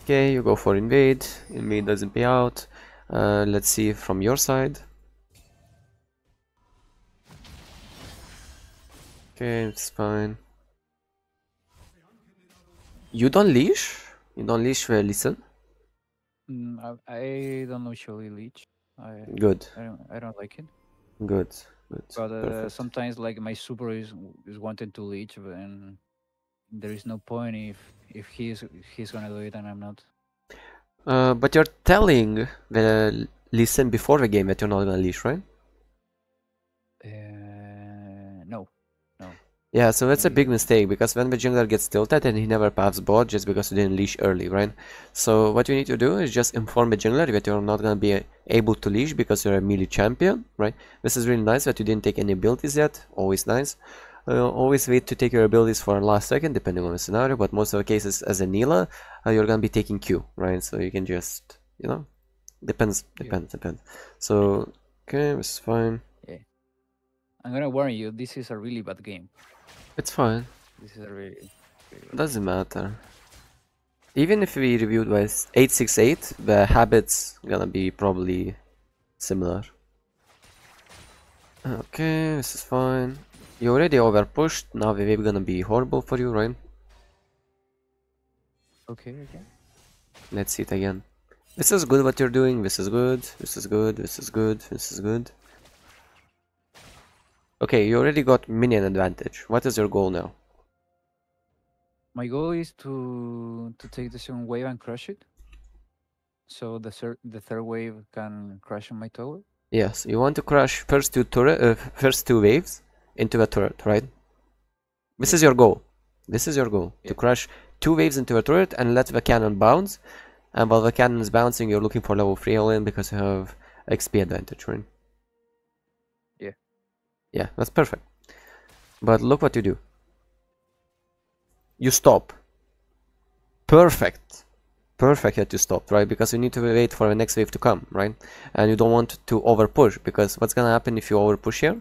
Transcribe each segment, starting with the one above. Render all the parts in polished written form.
Okay, you go for invade. Invade doesn't pay out. Let's see from your side. Okay, it's fine. You don't leash? You don't leash listen? I don't usually leech. I Good, I don't like it. good, good. But Perfect. sometimes like my super is wanting to leech, and there is no point if he's gonna do it and I'm not. But you're telling the listen before the game that you're not gonna leash, right? No, no. Yeah, so that's a big Uh, mistake because when the jungler gets tilted and he never paths bot just because you didn't leash early, right? So what you need to do is just inform the jungler that you're not gonna be able to leash because you're a melee champion, right? This is really nice that you didn't take any abilities yet, always nice. Always wait to take your abilities for the last second depending on the scenario, but most of the cases as a Nilah, you're gonna be taking Q, right? So you can just, depends, yeah, depends. So, okay, this is fine. yeah. I'm gonna warn you. This is a really bad game. It's fine, This is a really bad game. doesn't matter. Even if we reviewed with 868, the habits gonna be probably similar. Okay, this is fine. You already overpushed, now the wave gonna be horrible for you, right? Okay, okay. Let's see it again. This is good what you're doing, this is good, this is good, this is good, this is good. Okay, you already got minion advantage. What is your goal now? My goal is to take the second wave and crush it, so the third wave can crash on my tower. Yes, you want to crush first two waves into a turret, right? This Yeah, is your goal. This is your goal. To yeah, crush two waves into a turret and let the cannon bounce. And while the cannon is bouncing, you're looking for level 3 all-in because you have XP advantage, right? yeah. Yeah, that's perfect. But look what you do. You stop. Perfect. Perfect that you stopped, right? Because you need to wait for the next wave to come, right? And you don't want to over push, because what's gonna happen if you over push here?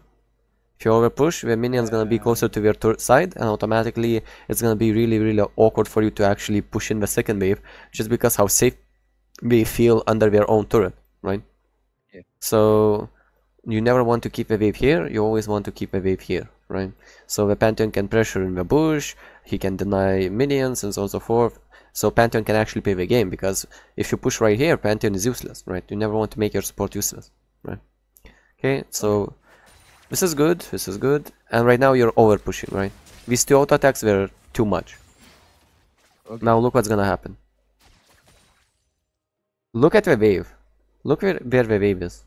If you over push, the minion's gonna be closer to your side, and automatically it's gonna be really, really awkward for you to actually push in the second wave, just because how safe they feel under their own turret, right? Yeah. So you never want to keep a wave here, you always want to keep a wave here, right? So the Pantheon can pressure in the bush, he can deny minions and so on and so forth. So Pantheon can actually play the game, because if you push right here, Pantheon is useless, right? You never want to make your support useless, right? Okay, Okay. so this is good, and right now you're over pushing, right? These two auto attacks were too much. Okay. Now look what's gonna happen. Look at the wave. Look where the wave is.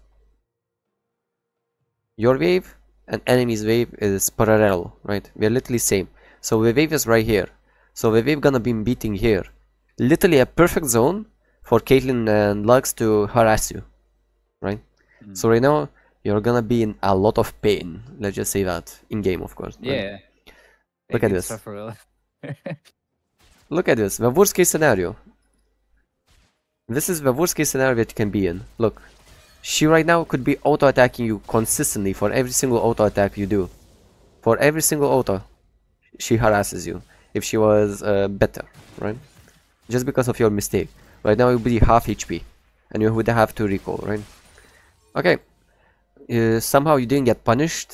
Your wave and enemy's wave is parallel, right? We are literally same. So the wave is right here. So the wave gonna be beating here. Literally a perfect zone for Caitlyn and Lux to harass you, right? Mm. So right now you're gonna be in a lot of pain. Let's just say that in game, of course, right? Yeah, I Look at can this. suffer a lot. Look at this. The worst case scenario. This is the worst case scenario that you can be in. Look, she right now could be auto attacking you consistently for every single auto attack you do. For every single auto, she harasses you. If she was better, right? Just because of your mistake. Right now, it would be half HP, and you would have to recall, right? Okay. Somehow you didn't get punished,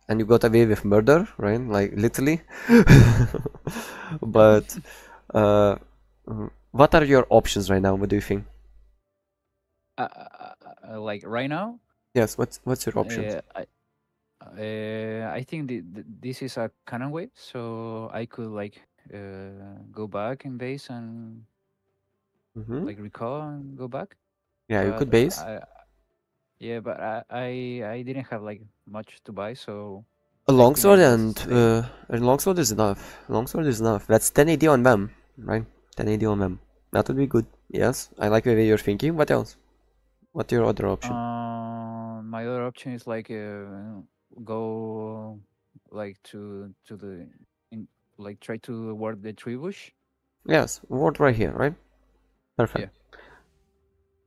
and you got away with murder, right? Like literally. But uh, what are your options right now? What do you think? Like right now, Yes. What's your options? I think this is a cannon wave, so I could like go back in base and Mm-hmm. like recall and go back. Yeah, you But could base. yeah, but I didn't have like much to buy, so A I think longsword I just stay. and longsword is enough. Longsword is enough. That's 10 AD on them, right? 10 AD on them. That would be good. Yes, I like the way you're thinking. What else? What's your other option? My other option is like go like to the in like try to ward the tree bush. Yes, ward right here, right? Yeah, Perfect.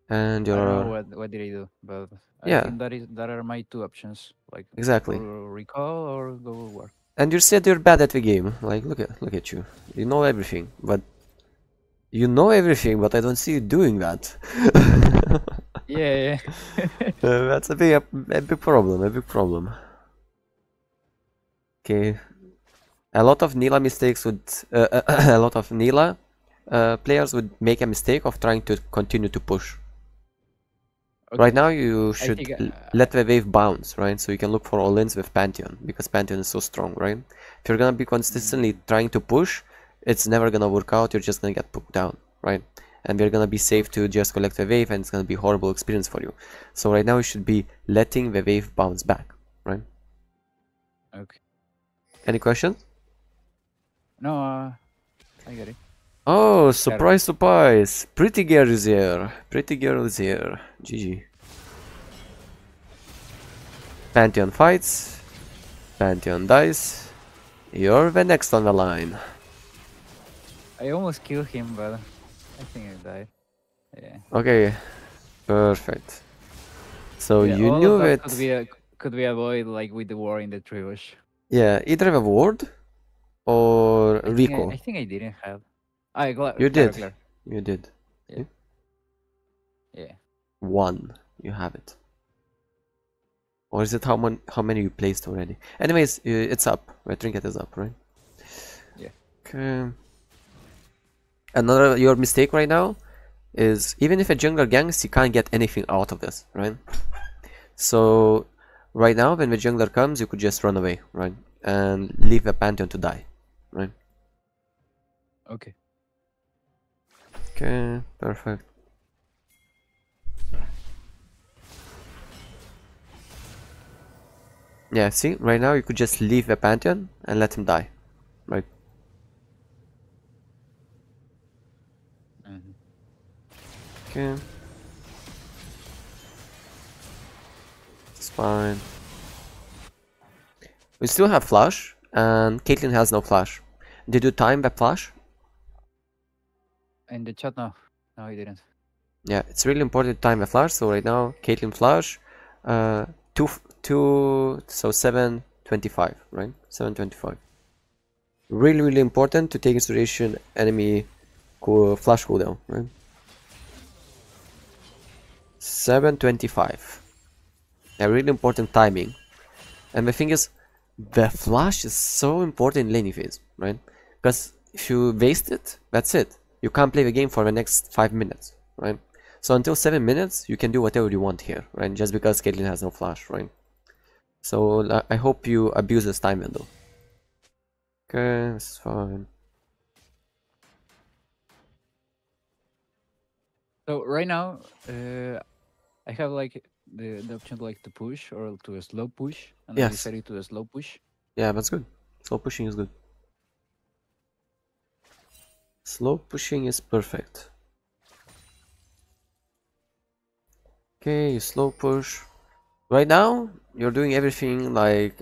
And I don't know your what did I do, but I yeah, think that are my two options, like exactly. recall or go ward. And you said you're bad at the game. Like look at you. You know everything, but You know everything, but I don't see you doing that. Yeah. That's a big problem. A big problem. Okay. A lot of Nilah mistakes would a lot of Nilah players would make a mistake of trying to continue to push. Okay. Right now you I should think let the wave bounce, right? So you can look for all-ins with Pantheon, because Pantheon is so strong, right? If you're gonna be consistently trying to push, it's never gonna work out, you're just gonna get put down, right? And we're gonna be safe to just collect a wave, and it's gonna be a horrible experience for you. So right now you should be letting the wave bounce back, right? Okay. Any questions? No, I get it. Oh, surprise, surprise! Pretty girl is here. Pretty girl is here. GG. Pantheon fights. Pantheon dies. You're the next on the line. I almost killed him, but I think I died. Yeah. Okay, perfect. So Yeah, you all knew of that it. could be avoided like with the war in the tribush. Yeah, either the ward or Rico. I think I didn't have. You did. Claro. You did. Yeah. Yeah. One. You have it. Or is it how many you placed already? Anyways, it's up. The trinket is up, right? Yeah. Okay. Another your mistake right now is even if a jungler ganks, you can't get anything out of this, right? So right now when the jungler comes, you could just run away, right? And leave the Pantheon to die, right? Okay. Okay, perfect. Yeah, see, right now you could just leave the Pantheon and let him die, right? Okay. It's fine. We still have flash, and Caitlyn has no flash. Did you time the flash? In the chat, no. No, he didn't. Yeah, it's really important to time the flash. So right now, Caitlyn flash, so 7:25, right? 7:25. Really important to take consideration enemy flash cooldown, right? 7:25. A really important timing. And the thing is, the flash is so important in laning phase, right? Because if you waste it, that's it. You can't play the game for the next 5 minutes, right? So until 7 minutes, you can do whatever you want here, right? Just because Caitlyn has no flash, right? So I hope you abuse this time window. Okay, this is fine. So right now, I have like the option like to push or to a slow push, and I Yes. decided to a slow push. Yeah, that's good. Slow pushing is good. Slow pushing is perfect. Okay, slow push. Right now, you're doing everything like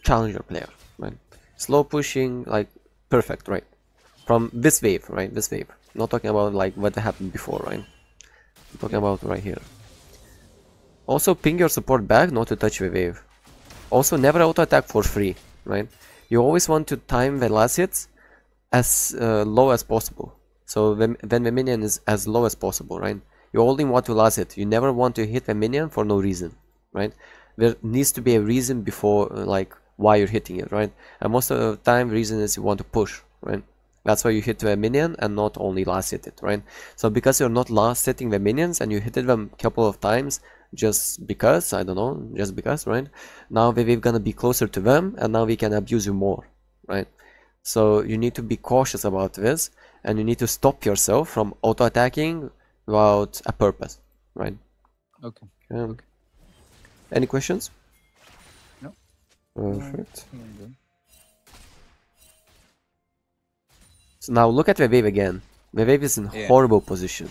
challenger player, right? Slow pushing, like perfect, right? From this wave, right? This wave. Not talking about like what happened before, right? I'm talking about right here. Also, ping your support back, not to touch the wave. Also, never auto attack for free, right? You always want to time the last hits as low as possible. So when the minion is as low as possible, right? You only want to last hit. You never want to hit the minion for no reason, right? There needs to be a reason before like why you're hitting it, right? And most of the time, the reason is you want to push, right? That's why you hit the minion and not only last hit it, right? So because you're not last hitting the minions and you hit them a couple of times just because, I don't know, just because, right? Now we're gonna be closer to them and now we can abuse you more, right? So you need to be cautious about this and you need to stop yourself from auto-attacking without a purpose, right? Okay. Okay. Any questions? No. Perfect. So now look at the wave again. The wave is in horrible position.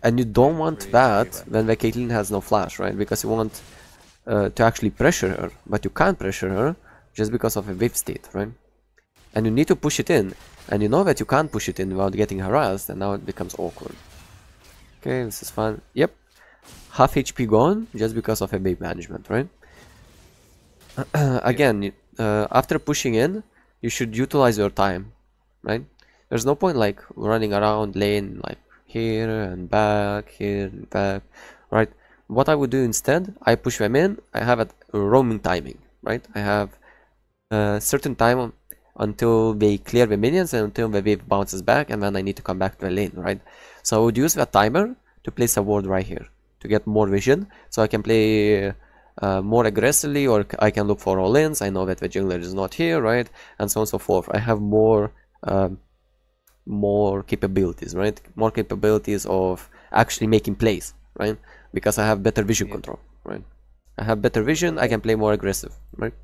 And you don't want that when the Caitlyn has no flash, right? Because you want to actually pressure her, but you can't pressure her just because of a wave state, right? And you need to push it in, and you know that you can't push it in without getting harassed, and now it becomes awkward. Okay, this is fun. Yep, half HP gone just because of a wave management, right? Again, after pushing in, you should utilize your time, right? There's no point like running around lane like here and back, right? What I would do instead, I push them in. I have a roaming timing, right? I have a certain time until they clear the minions and until the wave bounces back, and then I need to come back to the lane, right? So I would use that timer to place a ward right here to get more vision, so I can play more aggressively, or I can look for all-ins. I know that the jungler is not here, right? And so on and so forth. I have more capabilities, right? More capabilities of actually making plays, right? Because I have better vision control, right? I have better vision, I can play more aggressive, right?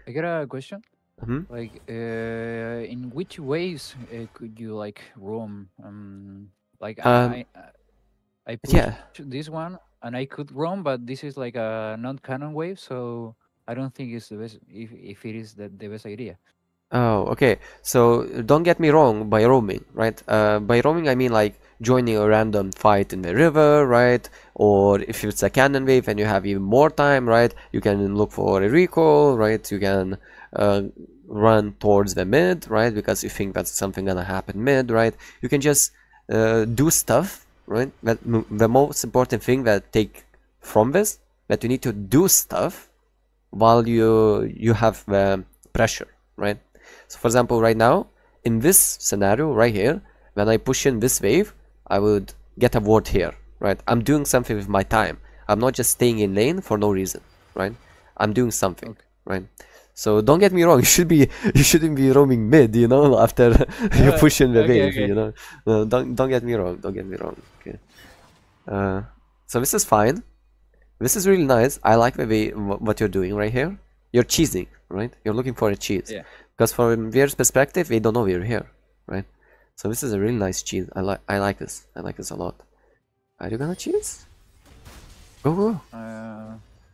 I got a question. Mm-hmm. Like, in which ways could you like roam? Like I pushed Yeah. this one and I could roam, but this is like a non-canon wave, so I don't think it's the best. If it is the best idea. Oh, okay. So don't get me wrong by roaming, right? By roaming, I mean like joining a random fight in the river, right? Or if it's a cannon wave and you have even more time, right? You can look for a recall, right? You can run towards the mid, right? Because you think that's something gonna happen mid, right? You can just do stuff, right? But the most important thing that take from this, that you need to do stuff while you have the pressure, right? So for example, right now, in this scenario right here, when I push in this wave, I would get a ward here, right? I'm doing something with my time. I'm not just staying in lane for no reason, right? I'm doing something, Okay. right? So don't get me wrong, you shouldn't be roaming mid, you know, after you push in the Okay, wave, okay. you know. No, don't get me wrong, don't get me wrong. Okay. So this is fine. This is really nice. I like the way what you're doing right here. You're cheesing, right? You're looking for a cheese. Yeah. Because from their perspective, they don't know we're here, right? So this is a really nice cheese. I like this. I like this a lot. Are you gonna cheese? Go go.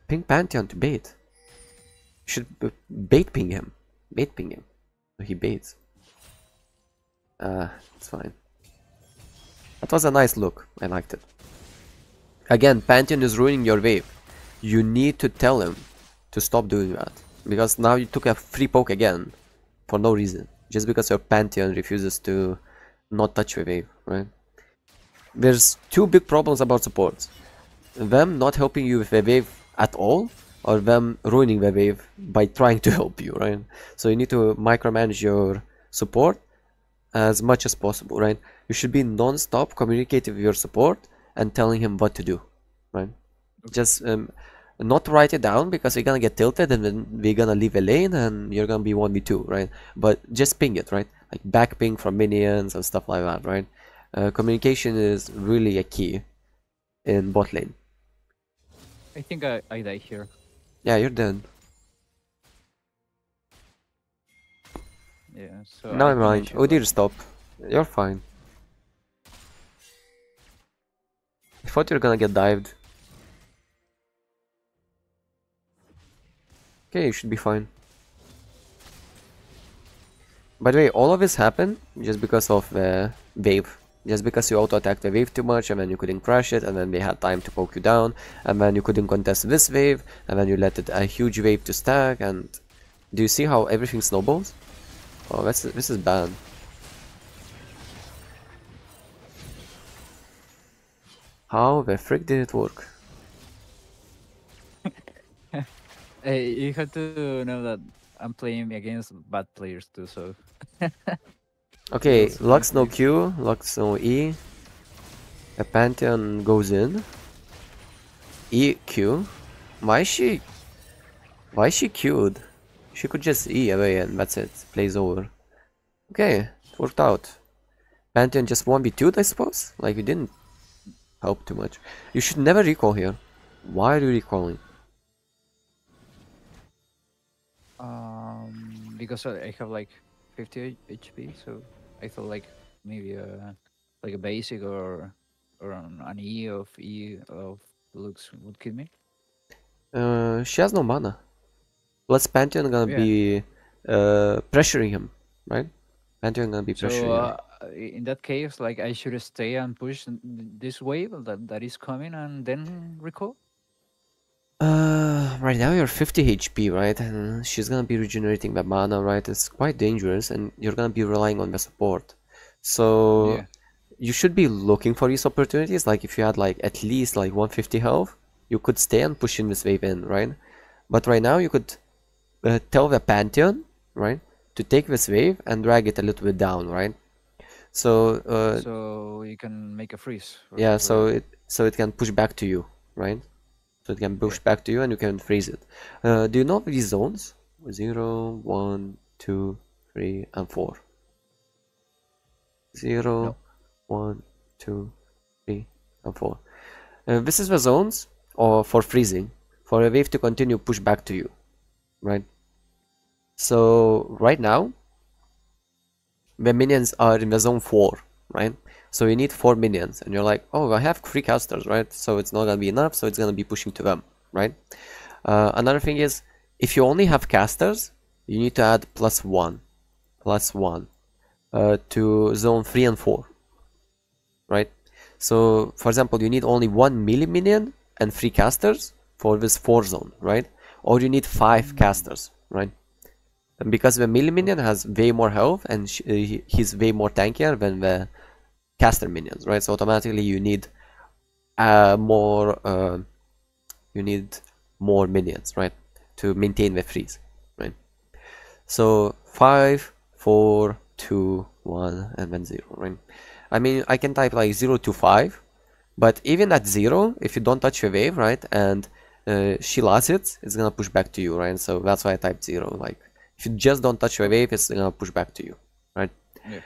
Ping Pantheon to bait. You should bait ping him. Bait ping him. So he baits. It's fine. That was a nice look. I liked it. Again, Pantheon is ruining your wave. You need to tell him to stop doing that. Because now you took a free poke again. For no reason. Just because your Pantheon refuses to not touch the wave, right? There's two big problems about supports. Them not helping you with the wave at all, or them ruining the wave by trying to help you, right? So you need to micromanage your support as much as possible, right? You should be non-stop communicating with your support and telling him what to do, right? Just not write it down because you're gonna get tilted and then we're gonna leave a lane and you're gonna be 1v2, right? But just ping it, right? Like back ping from minions and stuff like that, right? Communication is really a key in bot lane. I think I die here. Yeah, you're dead. Yeah, so Never I think I mind. should, Udyr, like, stop. You're fine. I thought you were gonna get dived. Okay, you should be fine. By the way, all of this happened just because of the wave. Just because you auto-attacked the wave too much and then you couldn't crush it and then they had time to poke you down and then you couldn't contest this wave and then you let it a huge wave to stack. And do you see how everything snowballs? Oh, this is bad. How the frick did it work? you have to know that I'm playing against bad players too, so. Okay, Also Lux no confused. Q, Lux no E. A Pantheon goes in. E Q. Why is she Q'd? She could just E away and that's it. Plays over. Okay, it worked out. Pantheon just 1v2'd, I suppose? Like, you didn't help too much. You should never recall here. Why are you recalling? Because I have like 50 HP, so I thought like maybe like a basic or an E of Lux would kill me. She has no mana. Plus Pantheon gonna Yeah. be pressuring him, right? Pantheon gonna be pressuring him. So in that case, like I should stay and push this wave that is coming and then recall. Right now you're 50 HP, right? And she's gonna be regenerating the mana, right? It's quite dangerous and you're gonna be relying on the support. So Yeah. you should be looking for these opportunities. Like if you had like at least like 150 health, you could stay and push in this wave in, right? But right now you could tell the Pantheon, right, to take this wave and drag it a little bit down, right? So So you can make a freeze yeah, for so it can push back to you, right? So it can push yeah. back to you and you can freeze it. Do you know these zones? 0, 1, 2, 3, and 4. 0, No. 1, 2, 3, and 4. This is the zones or for freezing, for a wave to continue push back to you, right? So right now, the minions are in the zone 4, right? So you need 4 minions, and you're like, oh, I have 3 casters, right? So it's not gonna be enough, so it's gonna be pushing to them, right? Another thing is, if you only have casters, you need to add +1 to zone 3 and 4, right? So, for example, you need only 1 melee minion and 3 casters for this 4 zone, right? Or you need 5 casters, right? And because the melee minion has way more health and he's way more tankier than the caster minions, right? So automatically you need more minions, right, to maintain the freeze, right? So 5, 4, 2, 1, and then 0, right? I mean, I can type like 0 to 5, but even at 0, if you don't touch the wave, right, and she lost it, it's gonna push back to you, right? So that's why I typed 0. Like, if you just don't touch the wave, it's gonna push back to you, right? Yeah.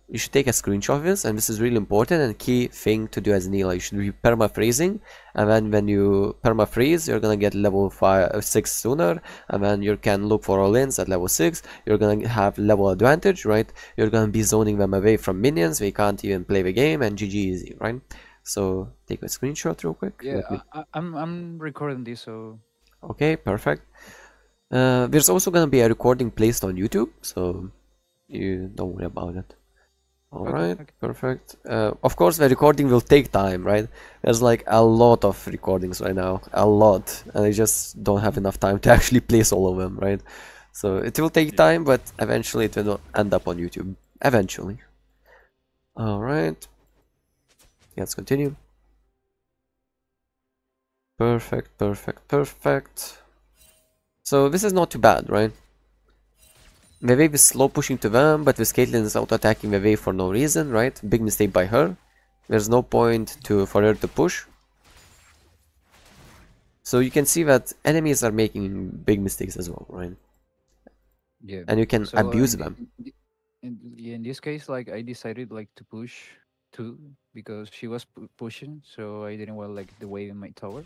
You should take a screenshot of this, and this is really important and key thing to do as Nilah. You should be perma-freezing, and then when you perma-freeze, you're gonna get level 6 sooner, and then you can look for all-ins at level 6. You're gonna have level advantage, right? You're gonna be zoning them away from minions, they can't even play the game, and GG easy, right? So take a screenshot real quick. Yeah, I'm recording this, so Okay, perfect. There's also gonna be a recording placed on YouTube, so you don't worry about it. Alright, okay. perfect. Of course, the recording will take time, right? There's like a lot of recordings right now, a lot, and I just don't have enough time to actually place all of them, right? So it will take time, but eventually it will end up on YouTube. Eventually. Alright. Let's continue. Perfect, perfect, perfect. So this is not too bad, right? The wave is slow pushing to them, but this Caitlyn is auto-attacking the wave for no reason, right? Big mistake by her. There's no point for her to push. So you can see that enemies are making big mistakes as well, right? Yeah. And you can So abuse them. in this case, like I decided like to push two because she was pushing, so I didn't want like the wave in my tower,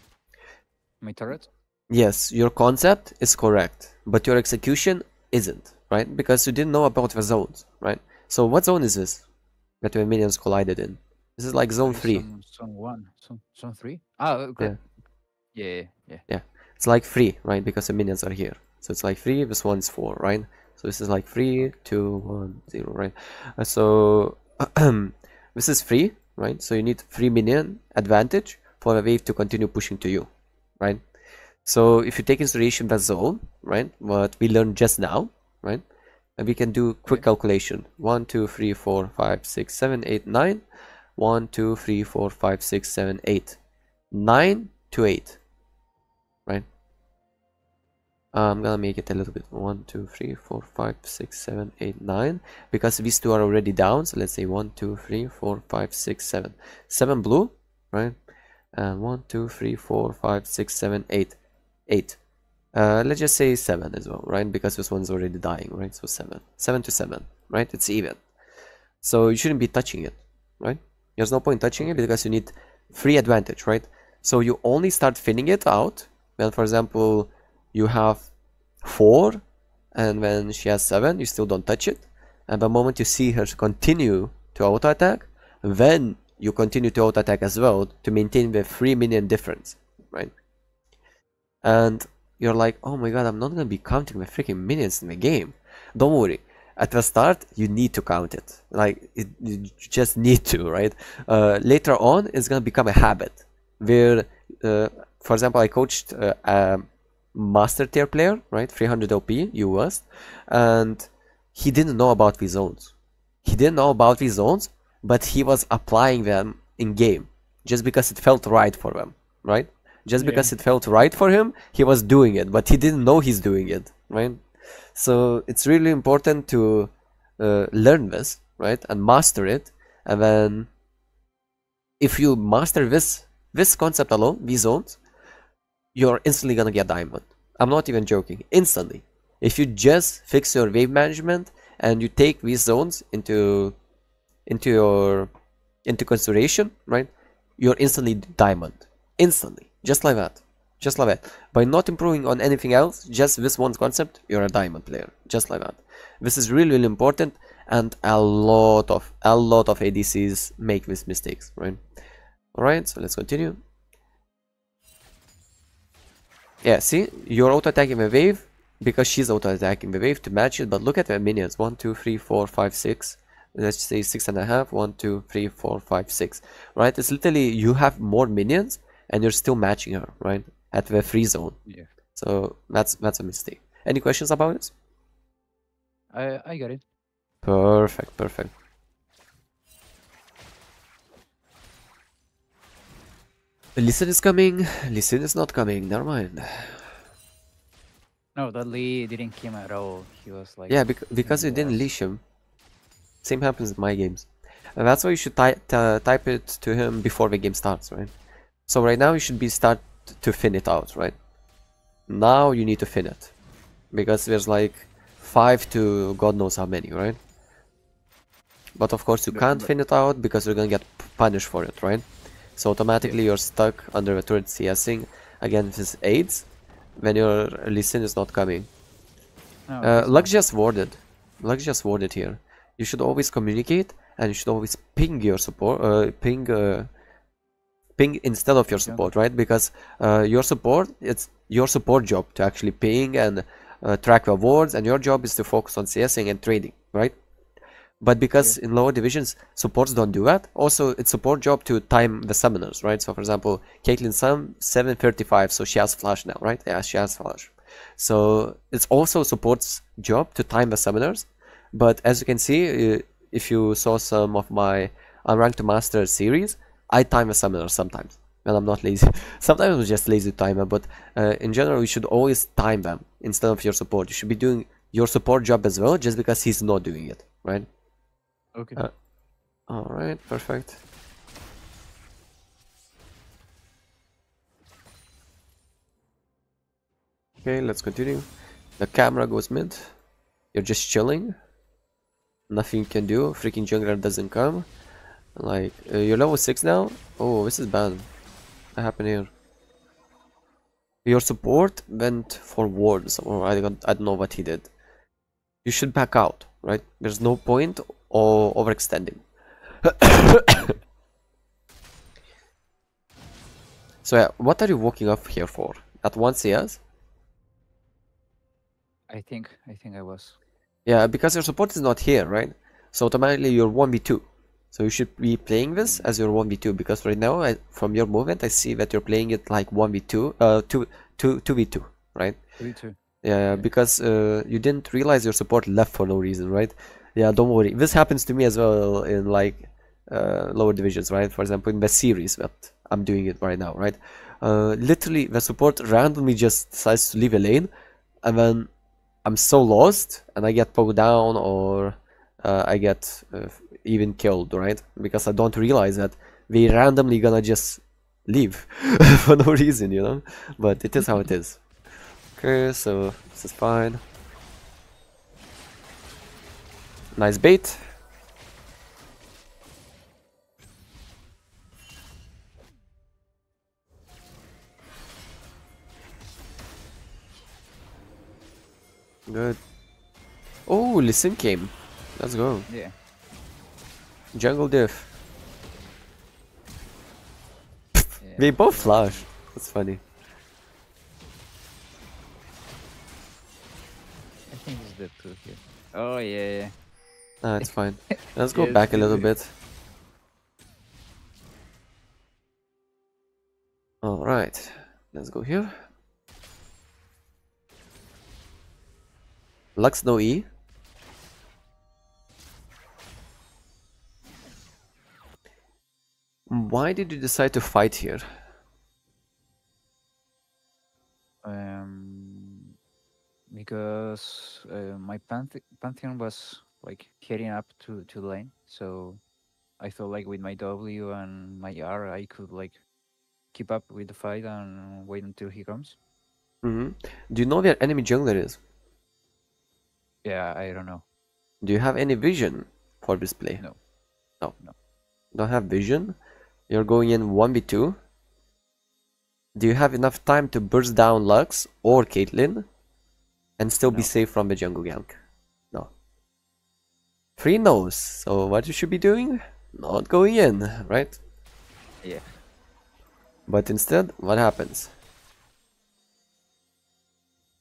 my turret. Yes, your concept is correct, but your execution isn't, right? Because you didn't know about the zones, right? So what zone is this that the minions collided in? This is like zone 3. Zone 1, zone 3. Ah, okay. Yeah. Yeah. Yeah, it's like 3, right? Because the minions are here. So it's like 3, this one's 4, right? So this is like 3, 2, 1, 0, right? So this is 3, right? So you need 3 minion advantage for a wave to continue pushing to you, right? So if you take consideration the zone, right? What we learned just now, right? And we can do quick calculation. 1, 2, 3, 4, 5, 6, 7, 8, 9. 1, 2, 3, 4, 5, 6, 7, 8. 9 to 8. Right? I'm gonna make it a little bit 1, 2, 3, 4, 5, 6, 7, 8, 9 because these two are already down. So let's say 1, 2, 3, 4, 5, 6, 7. 7 blue, right? And 1, 2, 3, 4, 5, 6, 7, 8. 8. Let's just say 7 as well, right? Because this one's already dying, right? So 7. 7 to 7, right? It's even. So you shouldn't be touching it, right? There's no point touching it because you need free advantage, right? So you only start thinning it out when, for example, you have 4 and when she has 7, you still don't touch it. And the moment you see her continue to auto attack, then you continue to auto attack as well to maintain the 3 minion difference, right? And you're like, oh my god, I'm not gonna be counting the freaking minions in the game. Don't worry. At the start, you need to count it. Like, you just need to, right? Later on, it's gonna become a habit. Where, for example, I coached a master tier player, right? 300 OP, US, and he didn't know about these zones. He didn't know about these zones, but he was applying them in game just because it felt right for them, right? Just because it felt right for him, he was doing it, but he didn't know he's doing it, right? So it's really important to learn this, right, and master it. And then if you master this concept alone, these zones, you're instantly gonna get diamond. I'm not even joking. Instantly. If you just fix your wave management and you take these zones into consideration, right? You're instantly diamond. Instantly. Just like that. Just like that. By not improving on anything else, just this one concept, you're a diamond player. Just like that. This is really, really important, and a lot of ADCs make these mistakes, right? Alright, so let's continue. Yeah, see, you're auto-attacking the wave because she's auto-attacking the wave to match it, but look at the minions. 1, 2, 3, 4, 5, 6. Let's say 6.5. 1, 2, 3, 4, 5, 6. Right? It's literally you have more minions and you're still matching her, right? At the free zone. Yeah. So that's a mistake. Any questions about it? I got it. Perfect, perfect. Lee Sin is coming. Lee Sin is not coming. Never mind. No, that Lee didn't kill him at all. He was like... Yeah, because you didn't leash him. Same happens in my games. And that's why you should type it to him before the game starts, right? So right now you should be start to fin it out, right? Now you need to fin it. Because there's like 5 to God knows how many, right? But of course you can't fin it out because you're gonna get punished for it, right? So automatically you're stuck under the turret CSing against his aids when your Lee Sin is not coming. No, Lux just warded. Lux just warded here. You should always communicate and you should always ping your support, ping instead of your support, right? Because your support, it's your support job to actually ping and track the wards, and your job is to focus on CSing and trading, right? But because in lower divisions supports don't do that, also it's support job to time the summoners, right? So for example, Caitlyn's sum 7:35, so she has flash now, right? Yeah, she has flash. So it's also support's job to time the summoners. But as you can see, if you saw some of my Unranked to Master series, I time the summoners sometimes when I'm not lazy. Sometimes I'm just lazy to time them, but in general, you should always time them instead of your support. You should be doing your support job as well, just because he's not doing it, right? Okay. Alright, perfect. Okay, let's continue. The camera goes mid. You're just chilling. Nothing you can do. Freaking jungler doesn't come. Like, you're level 6 now? Oh, this is bad. What happened here? Your support went for wards, or I don't know what he did. You should back out, right? There's no point or overextending. So yeah, what are you walking up here for? At 1 CS? I think I was. Yeah, because your support is not here, right? So automatically you're 1v2. So you should be playing this as your 1v2, because right now, from your movement, I see that you're playing it like 1v2, 2v2, right? 2v2. Yeah, because you didn't realize your support left for no reason, right? Yeah, don't worry. This happens to me as well in like lower divisions, right? For example, in the series that I'm doing it right now, right? Literally, the support randomly just decides to leave a lane, and then I'm so lost, and I get pulled down, or I get even killed, right? Because I don't realize that they randomly gonna just leave for no reason, you know? But it is how it is. Okay, so this is fine. Nice bait. Good. Oh, Lee Sin came. Let's go. Yeah. Jungle diff. Yeah. They both flash. That's funny. I think it's the two here. Oh yeah. Ah, it's fine. Let's go Yes, back a little yes. bit. Alright. Let's go here. Lux no E. Why did you decide to fight here? Because my Pantheon was like heading up to lane, so I thought like with my W and my R, I could like keep up with the fight and wait until he comes. Do you know where enemy jungler is? Yeah, I don't know. Do you have any vision for this play? No. No. No. Don't have vision? You're going in 1v2? Do you have enough time to burst down Lux or Caitlyn and still be No. safe from the jungle gank? No. 3 no's. So what you should be doing? Not going in, right? Yeah. But instead, what happens?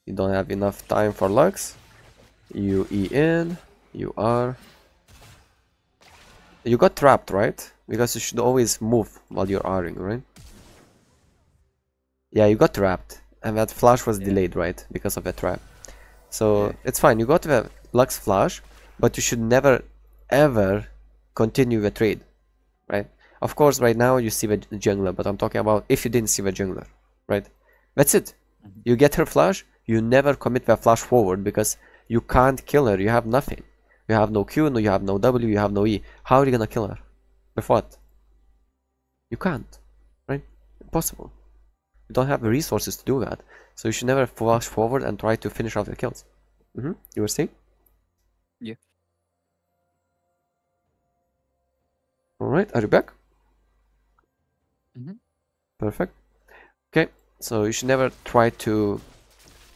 You don't have enough time for Lux. You E in. You are. You got trapped, right? Because you should always move while you're Ring, right? Yeah, you got trapped. And that flash was delayed, right? Because of the trap. So it's fine. You got the Lux flash, but you should never ever continue the trade, right? Of course, right now you see the jungler, but I'm talking about if you didn't see the jungler, right? That's it. You get her flash, you never commit the flash forward because you can't kill her. You have nothing. You have no Q, no, you have no W, you have no E. How are you gonna kill her? With what? You can't, right? Impossible. You don't have the resources to do that. So you should never flash forward and try to finish off the kills. You were saying? Yeah. Alright, are you back? Mm-hmm. Perfect. Okay, so you should never try to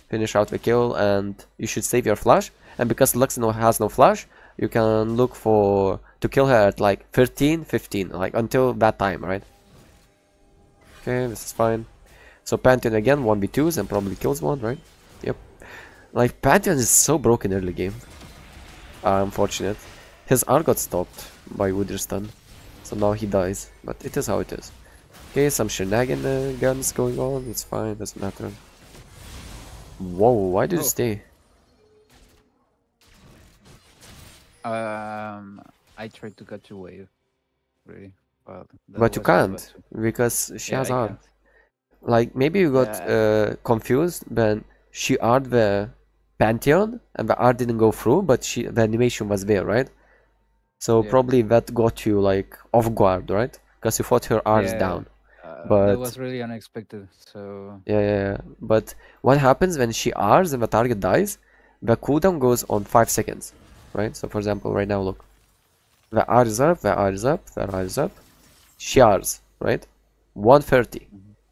finish out the kill and you should save your flash. And because Lux has no flash, you can look for to kill her at like 13, 15, like until that time, right? Okay, this is fine. So Pantheon again, 1v2s and probably kills one, right? Yep. Like Pantheon is so broken early game. Unfortunate. His R got stopped by Witherstun. So now he dies. But it is how it is. Okay, some shenanigans going on. It's fine, doesn't matter. Whoa, why did you stay? I tried to catch a wave, really, But you can't, because she has R. Like, maybe you got confused when she R'd the Pantheon, and the R didn't go through, but the animation was there, right? So probably that got you, like, off guard, right? Because you thought her R is down. But that was really unexpected, so... Yeah. But what happens when she R's and the target dies? The cooldown goes on 5 seconds, right? So for example, right now, look. The R is up, the R is up, the R is up. She R's, right? 130.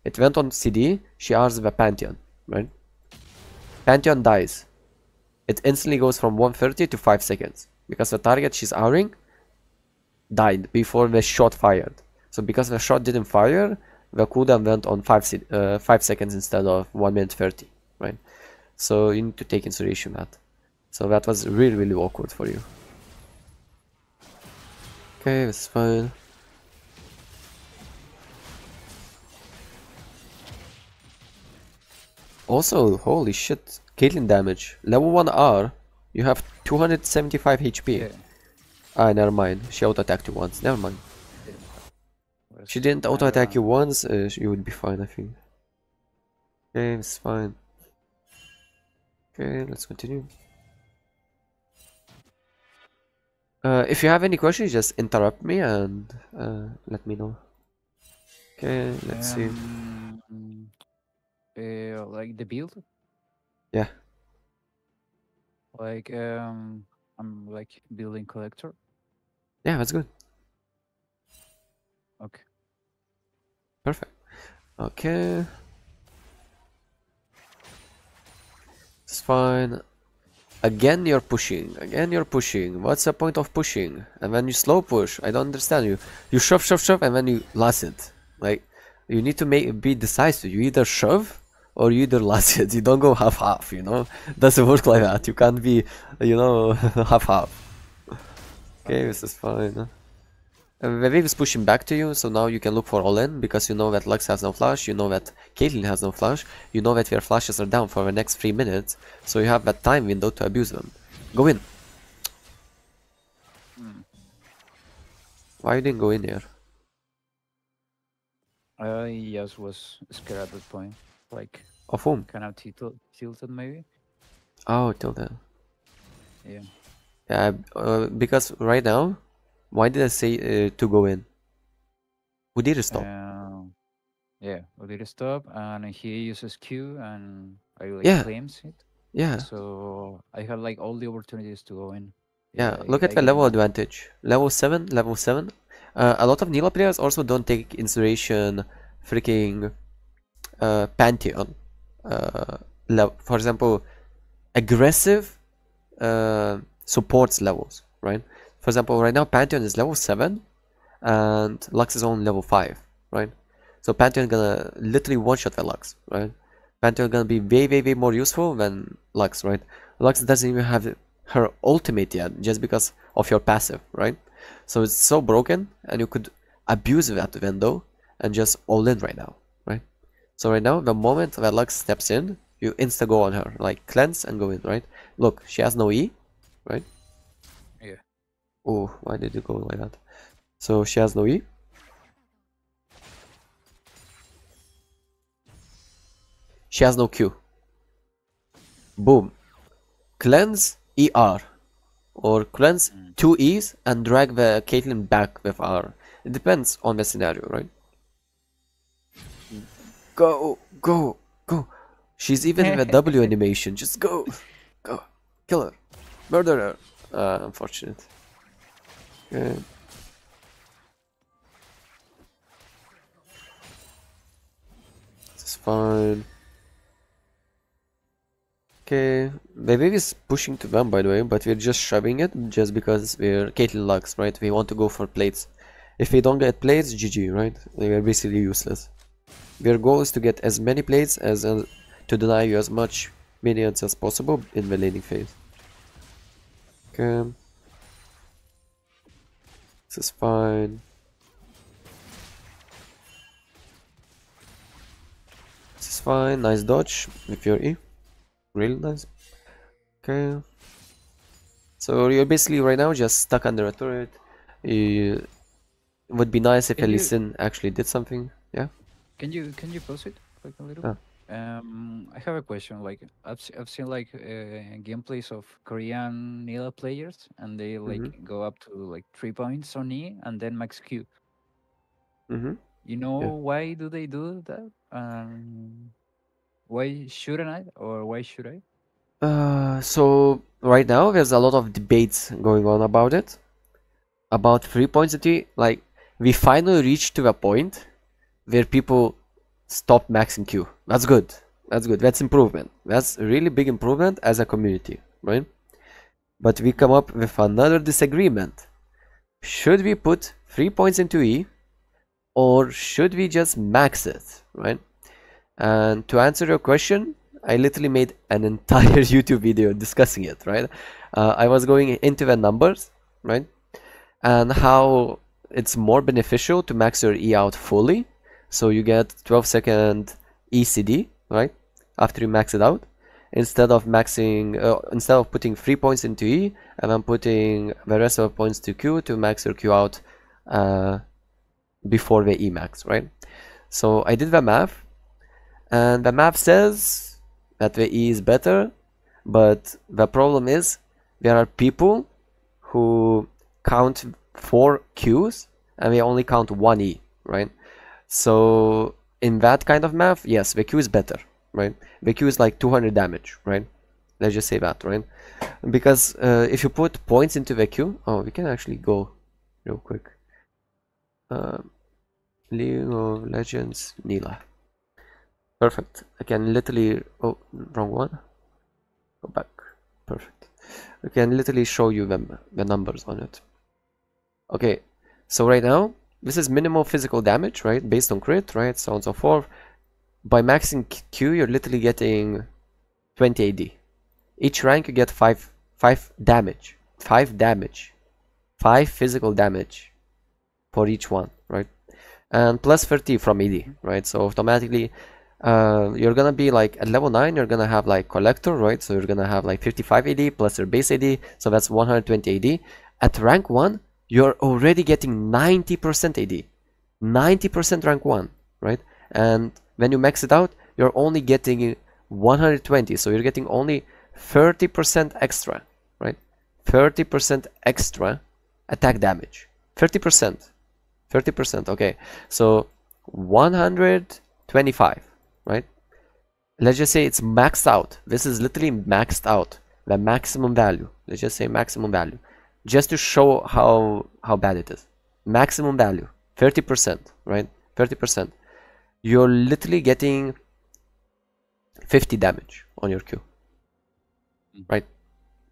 It went on CD, she R's the Pantheon, right? Pantheon dies. It instantly goes from 130 to 5 seconds. Because the target she's R'ing died before the shot fired. So because the shot didn't fire, the cooldown went on 5 seconds instead of 1 minute 30, right? So you need to take consideration that. So that was really, really awkward for you. Okay, that's fine. Also, holy shit, Caitlyn damage. Level 1 R, you have 275 HP. Ah, never mind. She auto-attacked you once. Never mind. She didn't auto-attack you once, you would be fine, I think. Okay, it's fine. Okay, let's continue. If you have any questions, just interrupt me and let me know. Okay, let's see. Like the build? Yeah. Like, I'm like building collector. Yeah, that's good. Okay. Perfect. Okay. It's fine. Again you're pushing. Again you're pushing. What's the point of pushing? And when you slow push, I don't understand you. You shove, and then you last it. Like, you need to be decisive. You either shove or you either last it. You don't go half-half, you know? Doesn't work like that. You can't be, you know, half-half. Okay, this is fine. The wave is pushing back to you, so now you can look for all-in, because you know that Lux has no flash, you know that Caitlyn has no flash, you know that your flashes are down for the next 3 minutes, so you have that time window to abuse them. Go in! Why you didn't go in here? I just was scared at that point. Like, Of whom? kind of tilted maybe. Oh, till then. Yeah. Yeah, because right now, why did I say to go in? Who did stop? Yeah, we did stop, and he uses Q, and I like Yeah, claims it. yeah, So I had like all the opportunities to go in. yeah. Yeah, Look at I the get level enough. advantage. Level 7, level 7. A lot of Nilah players also don't take inspiration freaking Pantheon. For example, aggressive supports levels, right? For example, right now Pantheon is level 7 and Lux is only level 5, right? So Pantheon gonna literally one-shot the Lux, right? Pantheon gonna be way more useful than Lux, right? Lux doesn't even have her ultimate yet, just because of your passive, right? So it's so broken, and you could abuse that window and just all in right now, right? So right now, the moment that Lux steps in, you insta go on her, like cleanse and go in, right? Look, she has no E, right? Yeah. Oh, why did you go like that? So she has no E. She has no Q. Boom. Cleanse ER. Or cleanse Mm. 2 E's and drag the Caitlyn back with R. It depends on the scenario, right? Go, go, go. She's even in the W animation. Just go. Go. Kill her. Murder her. Unfortunate. Okay. It's fine. Okay, the wave is pushing to them by the way, but we're just shoving it just because we're Caitlyn Lux, right? We want to go for plates. If we don't get plates, GG, right? We're basically useless. Your goal is to get as many plates as to deny you as much minions as possible in the laning phase. Okay. This is fine. This is fine. Nice dodge with your E. Really nice. Okay. So you're basically right now just stuck under a turret. It would be nice if Can you Elisen actually did something. Yeah. can you pause it like a little? Ah. I have a question. Like I've seen like gameplays of Korean Nilah players, and they like Mhm. go up to like 3 points on E and then max Q. Mhm. You know Yeah. why do they do that? Why shouldn't I, or why should I? So right now there's a lot of debates going on about it. About 3 points that like we finally reached to a point where people stop maxing Q. That's good. That's good. That's improvement. That's a really big improvement as a community, right? But we come up with another disagreement. Should we put 3 points into E or should we just max it, right? And to answer your question, I literally made an entire YouTube video discussing it, right? I was going into the numbers, right? And how it's more beneficial to max your E out fully. So you get 12-second ECD, right? After you max it out. Instead of putting 3 points into E and then putting the rest of the points to Q to max your Q out before the E max, right? So I did the math, and the math says that the E is better, but the problem is there are people who count 4 Qs and they only count 1 E, right? So in that kind of math, yes, the Q is better, right? The Q is like 200 damage, right? Let's just say that, right? Because if you put points into the Q, oh, we can actually go real quick. League of Legends Nilah. Perfect. I can literally, oh, wrong one. Go back. Perfect. I can literally show you the numbers on it. Okay, so right now, this is minimal physical damage, right? Based on crit, right? So on and so forth. By maxing Q, you're literally getting 20 AD. Each rank you get 5 damage. 5 damage. 5 physical damage for each one, right? And plus 30 from AD, right? So automatically you're gonna be like at level 9 you're gonna have like collector, right? So you're gonna have like 55 AD plus your base AD, so that's 120 AD. At rank 1 you're already getting 90% AD. 90% rank 1, right? And when you max it out, you're only getting 120, so you're getting only 30% extra, right? 30% extra attack damage. 30%. 30%, okay. So 125, right? Let's just say it's maxed out. This is literally maxed out. The maximum value. Let's just say maximum value. Just to show how bad it is. Maximum value. 30%, right? 30%. You're literally getting 50 damage on your Q. Right?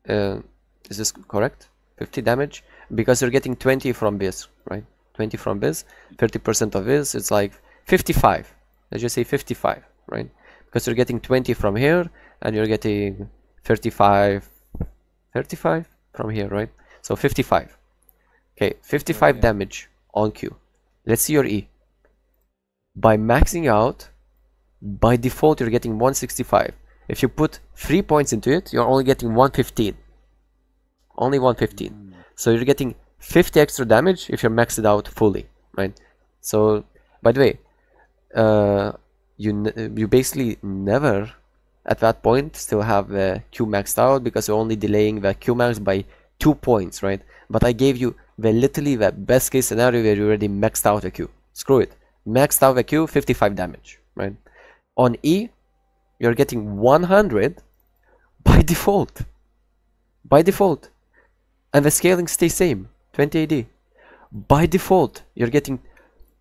Is this correct? 50 damage? Because you're getting 20 from this, right? 20 from this, 30% of this, it's like 55. Let's just say 55, right? Because you're getting 20 from here, and you're getting 35 from here, right? So 55. Okay, 55 damage on Q. Let's see your E. By maxing out, by default, you're getting 165. If you put 3 points into it, you're only getting 115. Only 115. So you're getting 50 extra damage if you're maxed it out fully, right? So, by the way, you basically never at that point still have the Q maxed out, because you're only delaying the Q max by 2 points, right? But I gave you literally the best case scenario where you already maxed out a Q. Screw it. Maxed out a Q, 55 damage, right? On E, you're getting 100 by default. By default. And the scaling stays same, 20 AD. By default, you're getting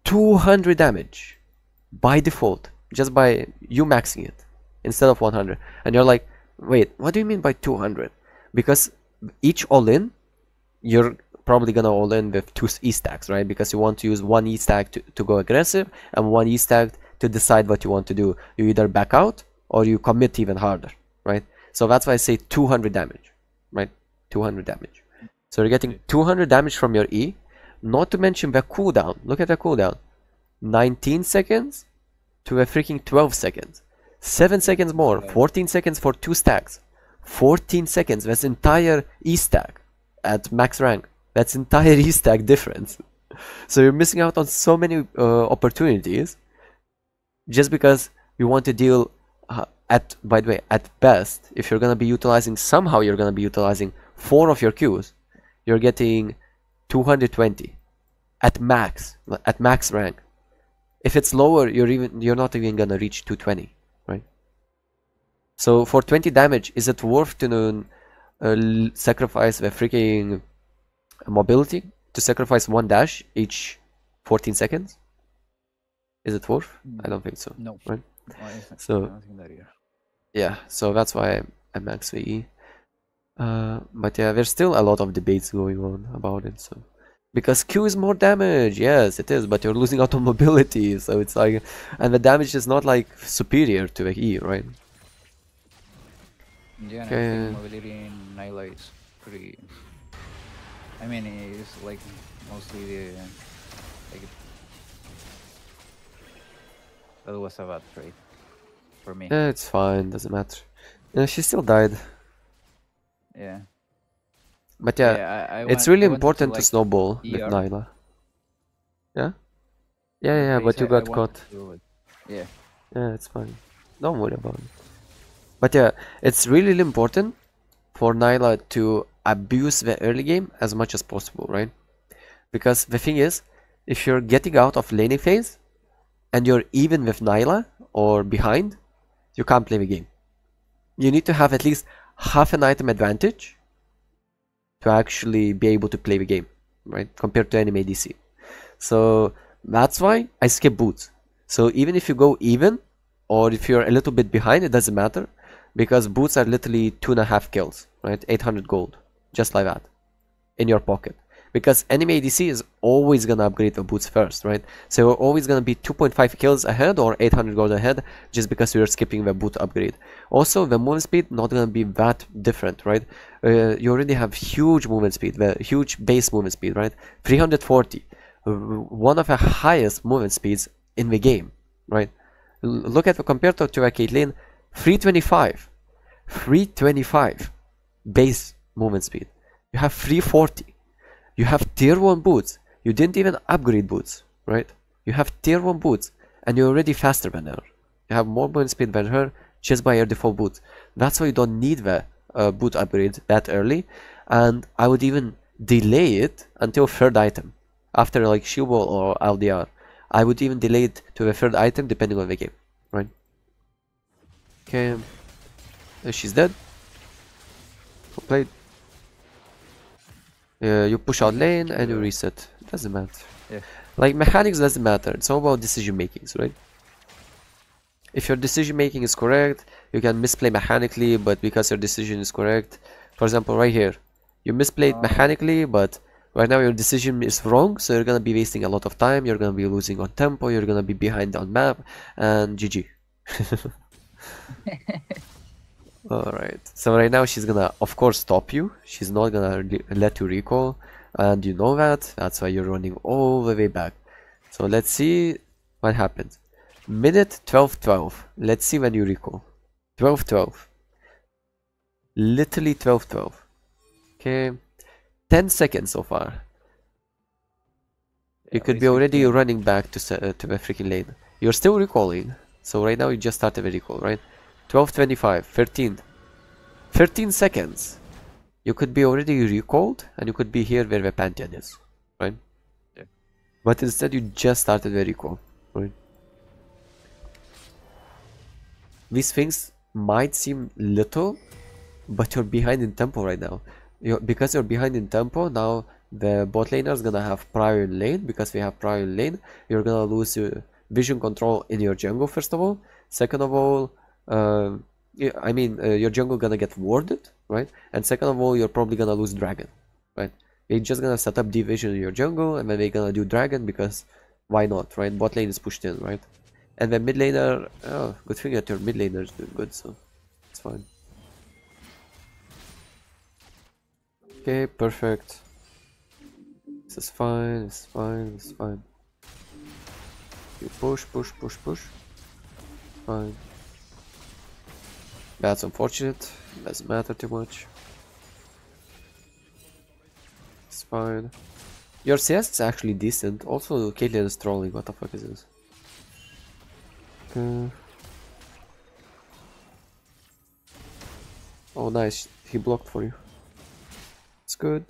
200 damage. By default. Just by you maxing it. Instead of 100. And you're like, wait, what do you mean by 200? Because each all-in, you're probably gonna all-in with 2 E-stacks, right? Because you want to use 1 E-stack to go aggressive, and 1 E-stack to decide what you want to do. You either back out, or you commit even harder, right? So that's why I say 200 damage, right? 200 damage. So you're getting 200 damage from your E, not to mention the cooldown. Look at the cooldown. 19 seconds to a freaking 12 seconds. 7 seconds more. 14 seconds for 2 stacks. 14 seconds. That's entire E-stack at max rank. That's entire E-stack difference. So you're missing out on so many opportunities just because you want to deal by the way, at best, if you're gonna be utilizing, somehow you're gonna be utilizing 4 of your Qs, you're getting 220 at max rank. If it's lower, you're not even gonna reach 220, right? So for 20 damage, is it worth to sacrifice the freaking mobility, to sacrifice 1 dash each 14 seconds? Is it worth? I don't think so. No. Right? So So yeah, so that's why I max VE. But yeah, there's still a lot of debates going on about it. So because Q is more damage, yes, it is, but you're losing out on mobility, so it's like, and the damage is not like superior to the E, right? yeah, and I Okay. think mobility in Nilah is pretty. I mean, it's like mostly the like. That was a bad trade for me. Yeah, it's fine, doesn't matter. Yeah, she still died. Yeah. But yeah, I it's want- really I wanted important to like, snowball with ER. Nilah. Yeah? Yeah, but you got caught. Yeah. Yeah, it's fine. Don't worry about it. But yeah, it's really important for Nilah to abuse the early game as much as possible, right? Because the thing is, if you're getting out of laning phase and you're even with Nilah or behind, you can't play the game. You need to have at least half an item advantage to actually be able to play the game, right? Compared to enemy ADC. So that's why I skip boots. So even if you go even, or if you're a little bit behind, it doesn't matter, because boots are literally 2.5 kills, right? 800 gold, just like that, in your pocket. Because enemy ADC is always gonna upgrade the boots first, right? So you're always gonna be 2.5 kills ahead or 800 gold ahead, just because you're skipping the boot upgrade. Also, the movement speed not gonna be that different, right? You already have huge movement speed, the huge base movement speed, right? 340, one of the highest movement speeds in the game, right? Look at the compared to a Caitlyn, 325 base movement speed. You have 340. You have tier 1 boots. You didn't even upgrade boots, right? You have tier 1 boots and you're already faster than her. You have more movement speed than her just by your default boot. That's why you don't need the boot upgrade that early, and I would even delay it until third item, after like shield wall or LDR. I would even delay it to the third item depending on the game, right? Okay, she's dead. Well played. You push out lane and you reset. Doesn't matter. Yeah. Like mechanics doesn't matter. It's all about decision makings, right? If your decision making is correct, you can misplay mechanically, but because your decision is correct, for example, right here, you misplayed mechanically, but right now your decision is wrong, so you're gonna be wasting a lot of time. You're gonna be losing on tempo. You're gonna be behind on map, and GG. Alright, so right now she's gonna of course stop you. She's not gonna let you recall, and you know that. That's why you're running all the way back. So let's see what happens. Minute 12:12. Let's see when you recall. 12:12. Literally 12:12. Okay, 10 seconds so far. You could be already running back to the freaking lane. You're still recalling, so right now you just started the recall, right? 12:25, 13 seconds. You could be already recalled and you could be here where the Pantheon is, right? Yeah. But instead you just started the recall, right? These things might seem little, but you're behind in tempo right now. Because you're behind in tempo, now the bot laner is gonna have prior in lane. Because we have prior in lane, you're gonna lose your vision control in your jungle, first of all. Second of all, your jungle gonna get warded, right? And second of all, you're probably gonna lose dragon, right? You're just gonna set up division in your jungle, and then they're gonna do dragon because why not, right? Bot lane is pushed in, right? And then mid laner, oh, good thing that your mid laner is doing good, so it's fine. Okay, perfect. This is fine, this is fine, this is fine. You push, push, push, push. Fine. That's unfortunate. Doesn't matter too much. It's fine. Your CS is actually decent. Also, Caitlyn is trolling. What the fuck is this? Okay. Oh, nice. He blocked for you. It's good.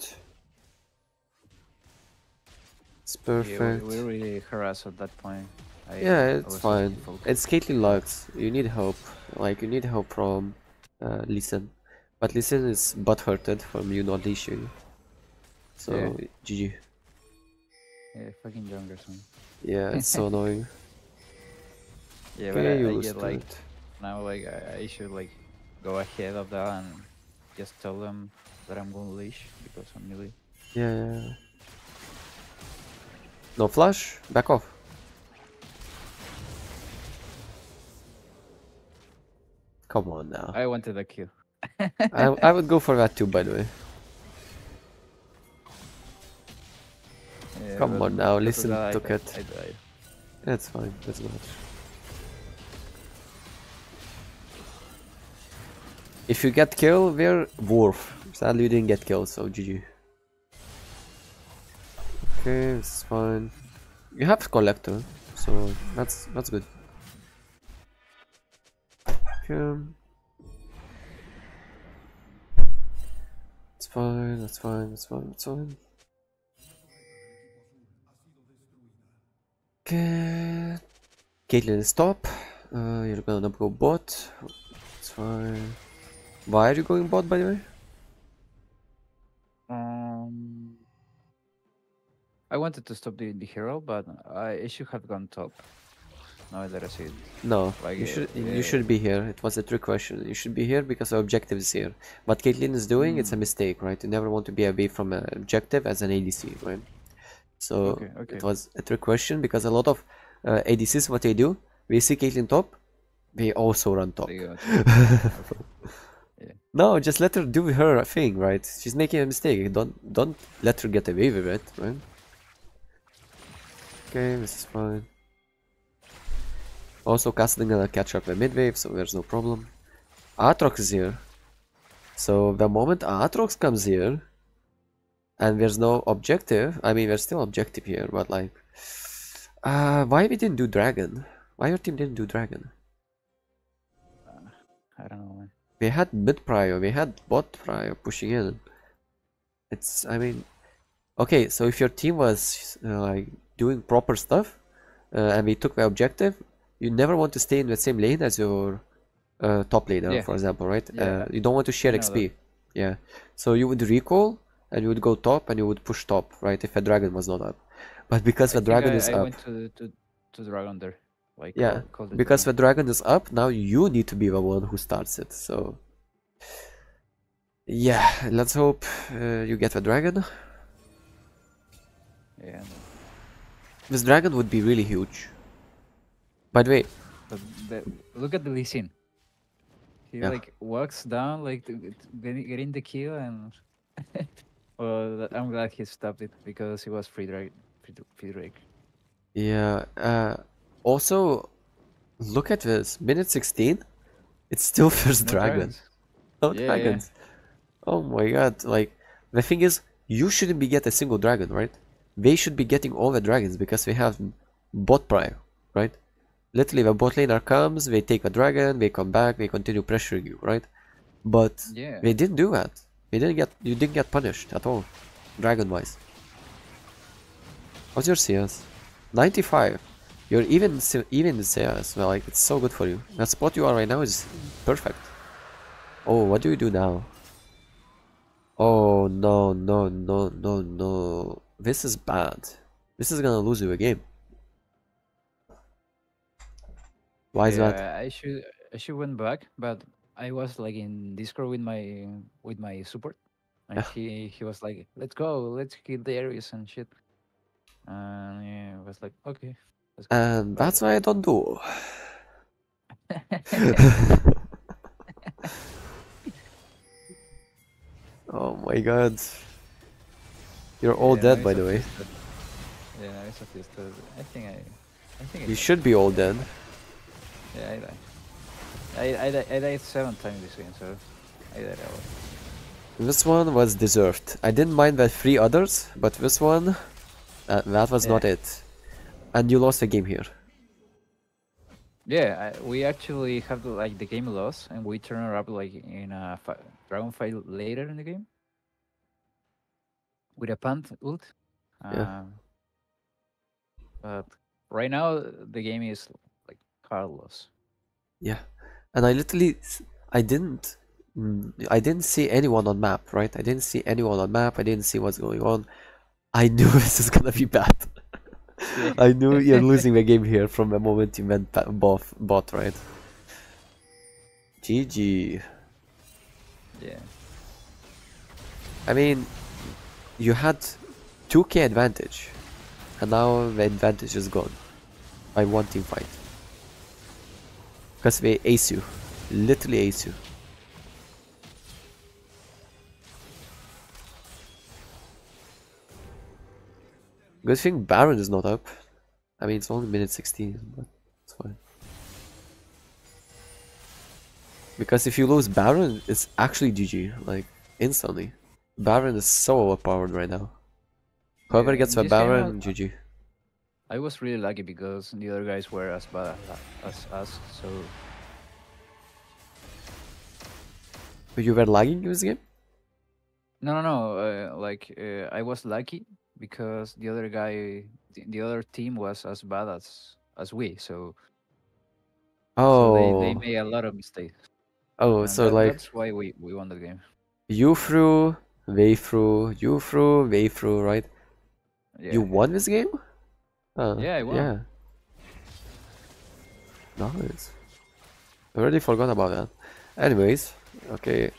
It's perfect. Yeah, we really harassed at that point. Yeah, it's fine. It's Caitlyn Lux. You need help. Like, you need help from Lee Sin. But Lee Sin is butt-hurted from you not leashing. So, yeah. GG. Yeah, fucking Jungerson. Yeah, it's so annoying. Yeah, okay, but I get like, now like, I should like go ahead of that and just tell them that I'm gonna leash because I'm melee. Yeah. No flash? Back off. Come on now. I wanted a kill. I would go for that too, by the way. Yeah, come on now, listen, took it. I died. That's fine, doesn't matter. If you get killed, we're Worf. Sadly you didn't get killed, so GG. Okay, it's fine. You have Collector, so that's good. Okay. It's fine, that's fine, that's fine, that's fine. Okay. Caitlyn is top. You're gonna go bot. It's fine. Why are you going bot, by the way? I wanted to stop the hero, but I should have gone top. Now that I see it. No, like, you should be here. It was a trick question. You should be here because the objective is here. What Caitlyn is doing, it's a mistake, right? You never want to be away from an objective as an ADC, right? So it was a trick question because a lot of ADCs, what they do, we see Caitlyn top, they also run top. Yeah. No, just let her do her thing, right? She's making a mistake. Don't let her get away with it, right? Okay, this is fine. Also, Castling gonna catch up the mid wave, so there's no problem. Aatrox is here. So the moment Aatrox comes here, and there's no objective, I mean, there's still objective here, but like, why we didn't do dragon? Why your team didn't do dragon? I don't know, man. We had mid prio, we had bot prio pushing in. I mean, okay, so if your team was like doing proper stuff and we took the objective, you never want to stay in the same lane as your top laner, Yeah. for example, right? Yeah, You don't want to share I know XP. Yeah. So you would recall and you would go top and you would push top, right? If a dragon was not up. But because I the think dragon is I up, went to dragon there. Like yeah, call the because dragon. the dragon is up, now you need to be the one who starts it. So yeah, let's hope you get the dragon. Yeah. This dragon would be really huge. By the way, But look at the Lee Sin. He yeah. like walks down like getting the kill and well, I'm glad he stopped it because he was free drag. Free drag. Yeah, also, look at this. Minute 16, it's still first No dragon. dragons. No Yeah, yeah. dragons. Oh my god, like, the thing is, you shouldn't be getting a single dragon, right? They should be getting all the dragons because they have bot prio, right? Literally, the bot laner comes, they take a dragon, they come back, they continue pressuring you, right? But Yeah. they didn't do that. You didn't get punished at all, dragon-wise. What's your CS? 95. You're even in CS. Well, like, it's so good for you. That spot you are right now is perfect. Oh, what do you do now? Oh no, no, no, no, no. This is bad. This is gonna lose you a game. Why is that? Yeah, I should went back, but I was like in Discord with my support, and Yeah. he was like, "Let's go, let's kill the Ares and shit." And yeah, I was like, "Okay, let's go." And But that's what I don't do. Oh my god. You're all yeah, dead, by the way. Yeah, no, it's official. I think I You died. should be all dead. Yeah, I died. I died 7 times this game, so I died a lot. This one was deserved. I didn't mind the 3 others, but this one, that was not Yeah. it. And you lost the game here. Yeah, we actually have like the game loss, and we turn it up like in a dragon fight later in the game with a pant ult. Yeah. But right now the game is like hard loss. Yeah. And I didn't see anyone on map, right? I didn't see anyone on map. I didn't see what's going on. I knew this is gonna be bad. Yeah. I knew you're losing the game here from the moment you went bot, right? GG. Yeah. I mean, you had 2k advantage, and now the advantage is gone by one team fight. Because they ace you, literally ace you. Good thing Baron is not up. I mean, it's only minute 16, but it's fine. Because if you lose Baron, it's actually GG, like, instantly. Baron is so overpowered right now. Whoever Yeah, gets in the this game, Baron, GG. I was really lucky because the other guys were as bad as us. So But you were lagging in this game? no. I was lucky because the other guy, the other team was as bad as we. So they Oh. made a lot of mistakes, Oh, and so like, that's why we won the game. you threw, they threw, you threw, they threw, right? You Yeah, won this game? yeah, I won. Yeah. Nice. I already forgot about that. Anyways, okay.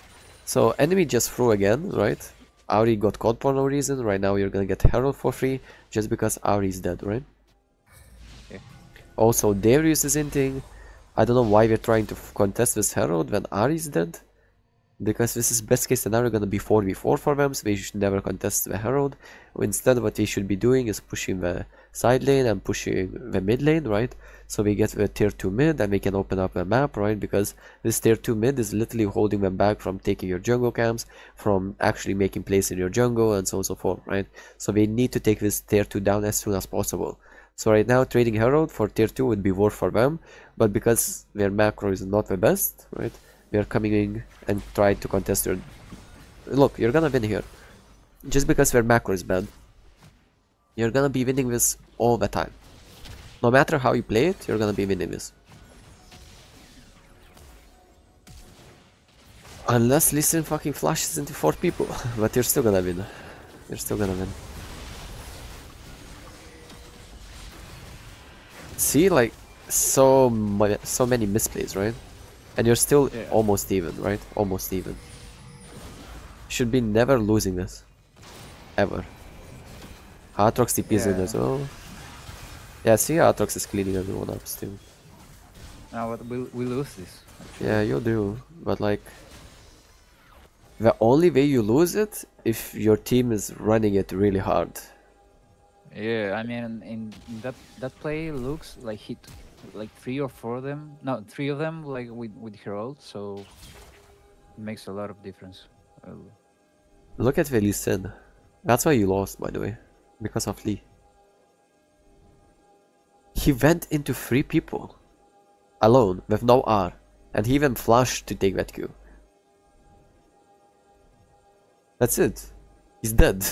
So enemy just threw again, right? Auri got caught for no reason. Right now you're gonna get Herald for free just because Auri's dead, right? Yeah. Also, Darius is inting. I don't know why we're trying to contest this Herald when Auri's dead. Because this is best case scenario gonna be 4v4 for them, so they should never contest the Herald. Instead, what they should be doing is pushing the side lane and pushing the mid lane, right? So we get the tier 2 mid and we can open up the map, right? Because this tier 2 mid is literally holding them back from taking your jungle camps, from actually making plays in your jungle, and so on and so forth, right? So we need to take this tier 2 down as soon as possible. So right now trading Herald for tier 2 would be worth for them, but because their macro is not the best, right? We are coming in and try to contest your... Look, you're gonna win here. Just because their macro is bad. You're gonna be winning this all the time. No matter how you play it, you're gonna be winning this. Unless Lee Sin fucking flashes into 4 people. But you're still gonna win. You're still gonna win. See, like, so many misplays, right? And you're still almost even, right? Almost even. Should be never losing this. Ever. Aatrox TP's in as well. Yeah, see, Aatrox is cleaning everyone up still. Now we lose this. Actually. Yeah, you do. But like, the only way you lose it if your team is running it really hard. Yeah, I mean, in that play looks like hit like 3 or 4 of them. No, 3 of them like with Herald, so it makes a lot of difference. Look at the Lee Sin. That's why you lost, by the way, because of Lee. He went into 3 people alone with no R, and he even flashed to take that Q. That's it. He's dead.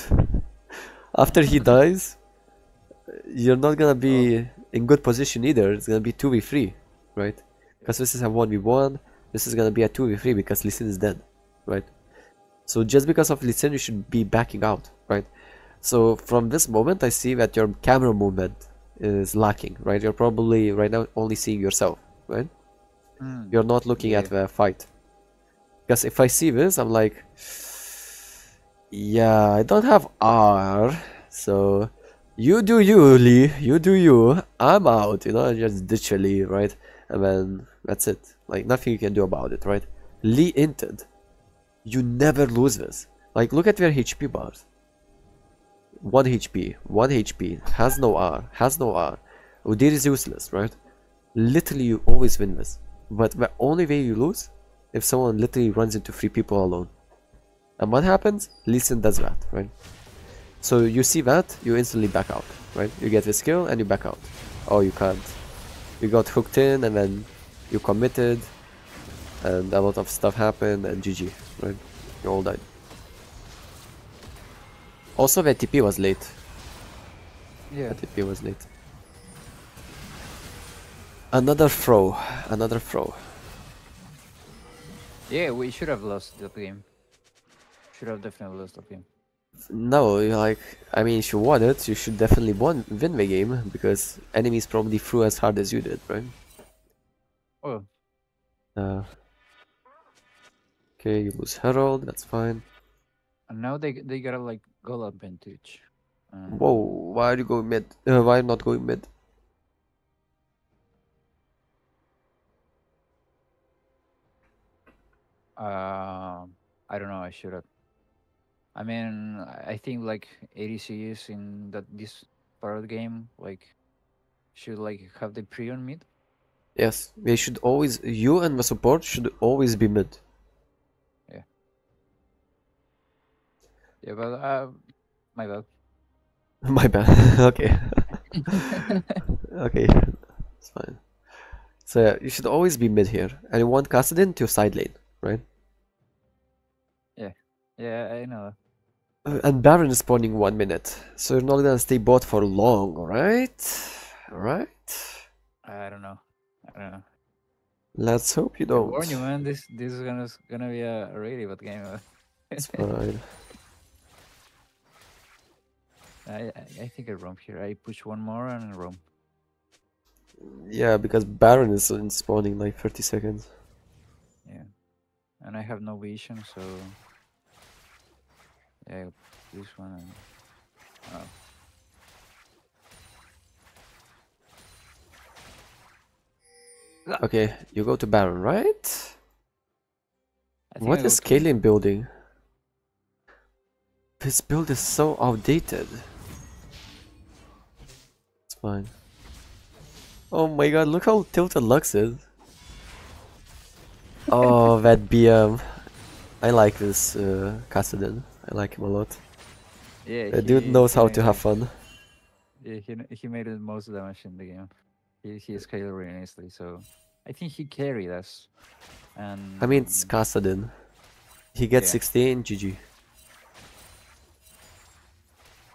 After he dies, you're not gonna be in good position either. It's gonna be 2v3, right? Because this is a 1v1, this is gonna be a 2v3 because Lee Sin is dead, right? So just because of Lee Sin, you should be backing out, right? So from this moment, I see that your camera movement is lacking, right? You're probably right now only seeing yourself, right? You're not looking at the fight. Because if I see this, I'm like, yeah, I don't have R, so you do you, Lee, you do you, I'm out, you know, just ditch Lee, right? And then that's it, like nothing you can do about it, right? Lee inted. You never lose this. Like, look at their HP bars. 1 HP, 1 HP, has no R, has no R. Udyr is useless, right? Literally, you always win this. But the only way you lose, if someone literally runs into 3 people alone. And what happens? Lee Sin does that, right? So you see that, you instantly back out, right? You get the skill and you back out. Oh, you can't. You got hooked in and then you committed. And a lot of stuff happened and GG, right? You all died. Also, the TP was late. Yeah. The TP was late. Another throw. Another throw. Yeah, we should have lost that game. Should have definitely lost that game. No, like, I mean, if you won it, you should definitely win the game because enemies probably threw as hard as you did, right? Oh. Okay, you lose Herald, that's fine. And now they gotta like goal advantage. Whoa, why are you going mid? Why not going mid? I don't know. I should have. I mean, I think like ADCs in this part of the game like should like have the pre on mid. Yes, they should always. You and the support should always be mid. Yeah. Yeah, but my bad. My bad. Okay. Okay, it's fine. So yeah, you should always be mid here, and you want Kassadin to side lane, right? Yeah. Yeah, I know. And Baron is spawning 1 minute, so you're not gonna stay bot for long, right? Right? I don't know. I don't know. Let's hope you I don't. warn you, man. This is gonna be a really bad game. It's fine. I think I roam here. I push 1 more and I roam. Yeah, because Baron is in spawning like 30 seconds. Yeah. And I have no vision, so yeah, this one and Okay, you go to Baron, right? What I go is to- Kaelin building? This build is so outdated. fine. Oh my god, look how tilted Lux is. Oh, that BM. I like this Kassadin. I like him a lot. Yeah, The dude knows he how made to have like fun. yeah, he made the most damage in the game. He scaled really nicely, so I think he carried us. I mean, it's And Kassadin. He gets yeah, 16, GG.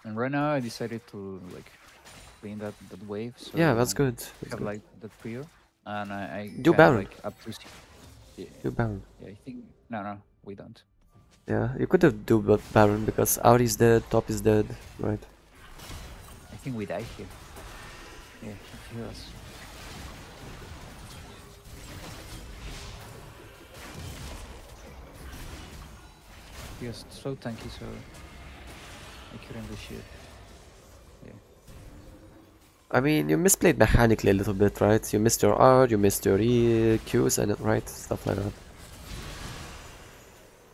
and right now I decided to like clean that wave, Yeah, that's so good. we That's have good. like the trio, and I Do kind of Baron. like up to yeah, Do Baron. yeah. I think no, we don't. Yeah, you could have do Baron because Auri's dead, top is dead, right? I think we die here. Yeah, he killed us. He was so tanky, so I couldn't do shit. Yeah. I mean, you misplayed mechanically a little bit, right? You missed your R, you missed your E, Qs, and right? Stuff like that.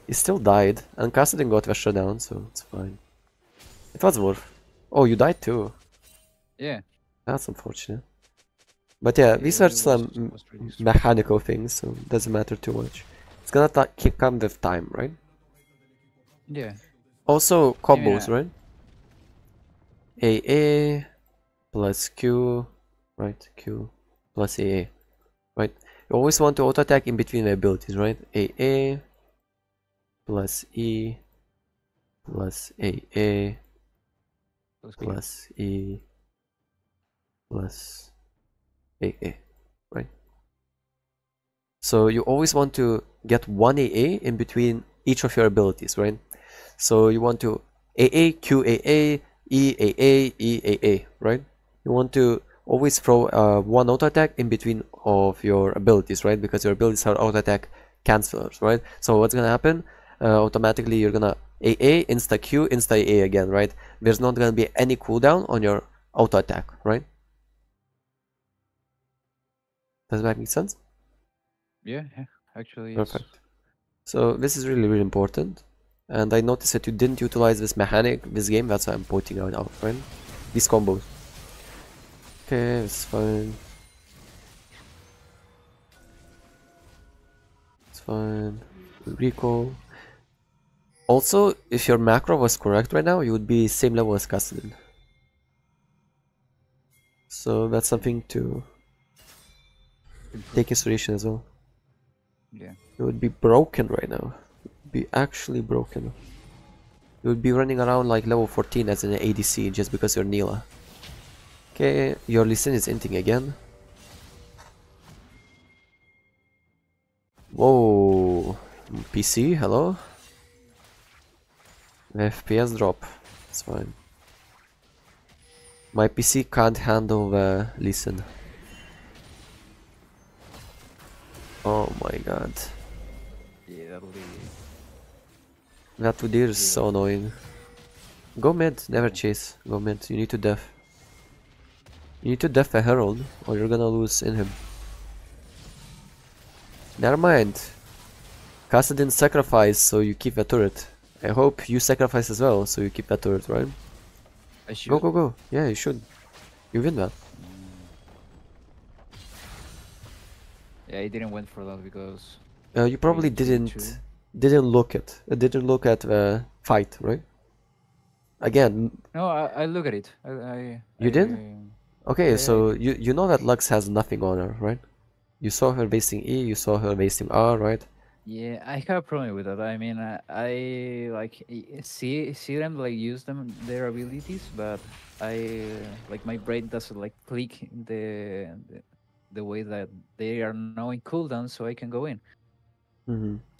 He still died, and Kassadin got Vestra down, so it's fine. It was worth. Oh, you died too. Yeah. That's unfortunate. But yeah, these are It some was really strong. mechanical things, so it doesn't matter too much. It's gonna come with time, right? Yeah. Also, I mean, combos, right? AA plus Q, right? Q plus AA, right? You always want to auto attack in between the abilities, right? AA plus E plus AA plus E plus AA, right? So you always want to get one AA in between each of your abilities, right? So you want to AA, QAA, EAA, EAA, right? You want to always throw one auto attack in between of your abilities, right? Because your abilities are auto attack cancelers, right? So what's gonna happen? Automatically you're gonna AA, insta Q, insta AA again, right? There's not gonna be any cooldown on your auto attack, right? Does that make sense? Yeah, actually, Perfect. So this is really, really important. And I noticed that you didn't utilize this mechanic this game, that's why I'm pointing it out, right? These combos. Okay, it's fine. It's fine. Recall. Also, if your macro was correct right now, you would be same level as Kassadin. So that's something to take consideration as well. Yeah. You would be broken right now. Be actually broken. You would be running around like level 14 as an ADC just because you're Nilah. Okay, your Lee Sin is inting again. Whoa, PC, hello? FPS drop, it's fine. My PC can't handle the Lee Sin. Oh my god. Yeah, that'll be... That Udyr is so annoying. Go mid, never chase. Go mid, you need to def. You need to def a Herald, or you're gonna lose in him. Never mind. Kassadin sacrifice, so you keep the turret. I hope you sacrifice as well, so you keep that turret, right? I should. Go, go, go. Yeah, you should. You win that. Yeah, I didn't went for that because... You probably didn't look at the fight, right? Again. No, I look at it. You did? Okay, yeah, so you know that Lux has nothing on her, right? You saw her wasting E, you saw her wasting R, right? Yeah, I have a problem with that. I mean, I like see them like use their abilities, but I like my brain doesn't like click in the way that they are now in cooldown, so I can go in.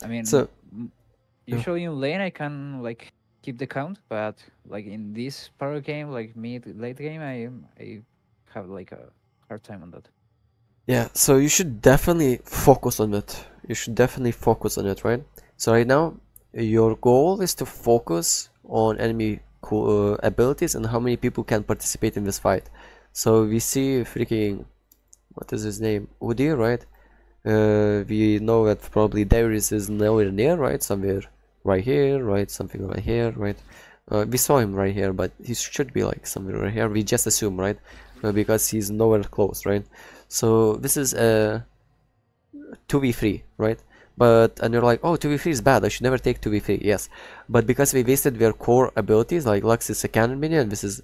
I mean, so usually in lane I can like keep the count, but like in this power game, like mid late game, I have like a hard time on that. yeah, so you should definitely focus on it. You should definitely focus on it, right? So right now, your goal is to focus on enemy abilities and how many people can participate in this fight. So we see freaking, what is his name? Udyr, right? We know that probably Darius is nowhere near, right? Somewhere right here, right? Something right here, right? We saw him right here, but he should be like somewhere right here. We just assume, right? because he's nowhere close, right? So this is a 2v3, right? But and you're like, oh, 2v3 is bad, I should never take 2v3. Yes, but because we wasted their core abilities, like Lux is a cannon minion, and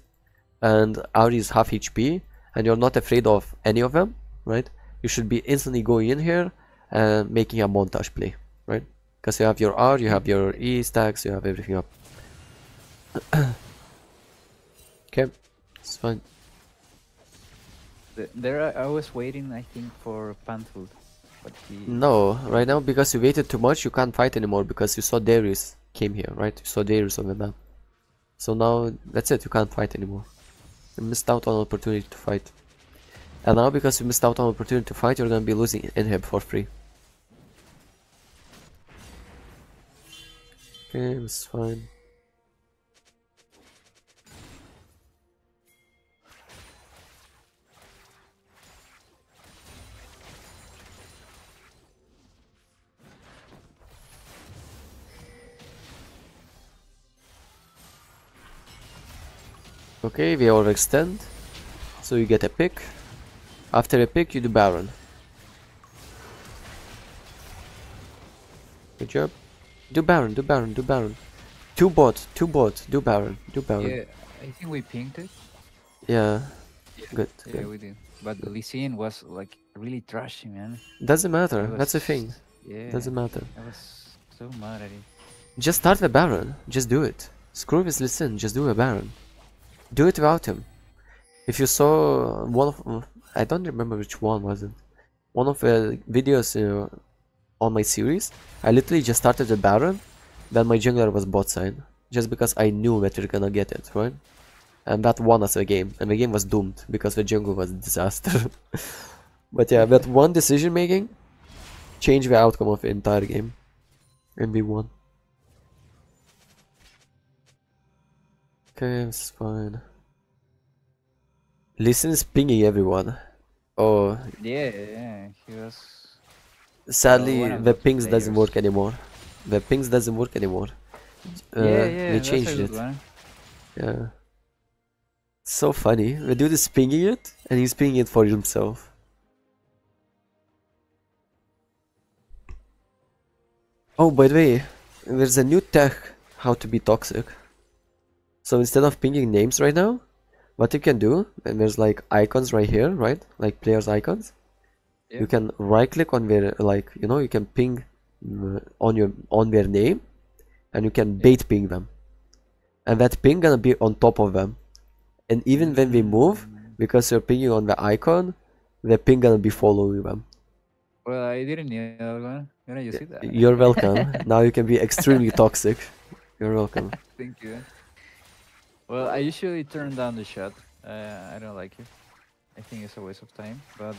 and Auri is half HP, and you're not afraid of any of them, right? You should be instantly going in here and making a montage play, right? Because you have your R, you have your E stacks, you have everything up. Okay, it's fine. There, I was waiting, I think, for Panthood, but he... No, right now, because you waited too much, you can't fight anymore, because you saw Darius came here, right? You saw Darius on the map. So now, that's it, you can't fight anymore. You missed out on an opportunity to fight. And now, because you missed out on an opportunity to fight, you're gonna be losing inhib for free. Okay, it's fine. Okay, we overextend, so you get a pick. After a pick, you do Baron. Good job. Do Baron, do Baron, do Baron. Two bot, do Baron, do Baron. Yeah, I think we pinged it. Yeah, good. Yeah, Good. we did. But Lee Sin was like really trashy, man. Doesn't matter, I that's the was- thing. Yeah, Doesn't matter. I was so mad at it. Just start the Baron, just do it. Screw this listen, just do a Baron. Do it without him. If you saw one of, I don't remember which one was it. One of the videos on my series, I literally just started the Baron, then my jungler was bot side. Just because I knew that we are gonna get it, right? And that won us a game, and the game was doomed because the jungle was a disaster. But yeah, that one decision making changed the outcome of the entire game. And we won. Okay, it's fine. Listen is pinging everyone. Oh, Yeah, he was... sadly one of the those pings doesn't players. work anymore. The pings doesn't work anymore. Yeah, They that's a changed good it. one. Yeah. So funny. The dude is pinging it, and he's pinging it for himself. Oh, by the way, there's a new tech how to be toxic. So instead of pinging names right now, what you can do, and there's like icons right here, right? Like players icons. Yeah. You can right click on their, like, you know, you can ping on their name, and you can bait ping them. And that ping gonna be on top of them. And even when we move, because you're pinging on the icon, the ping gonna be following them. Well, I didn't know that one. Can I use it? You're welcome. Now you can be extremely toxic. You're welcome. Thank you. Well, I usually turn down the shot. I don't like it. I think it's a waste of time. But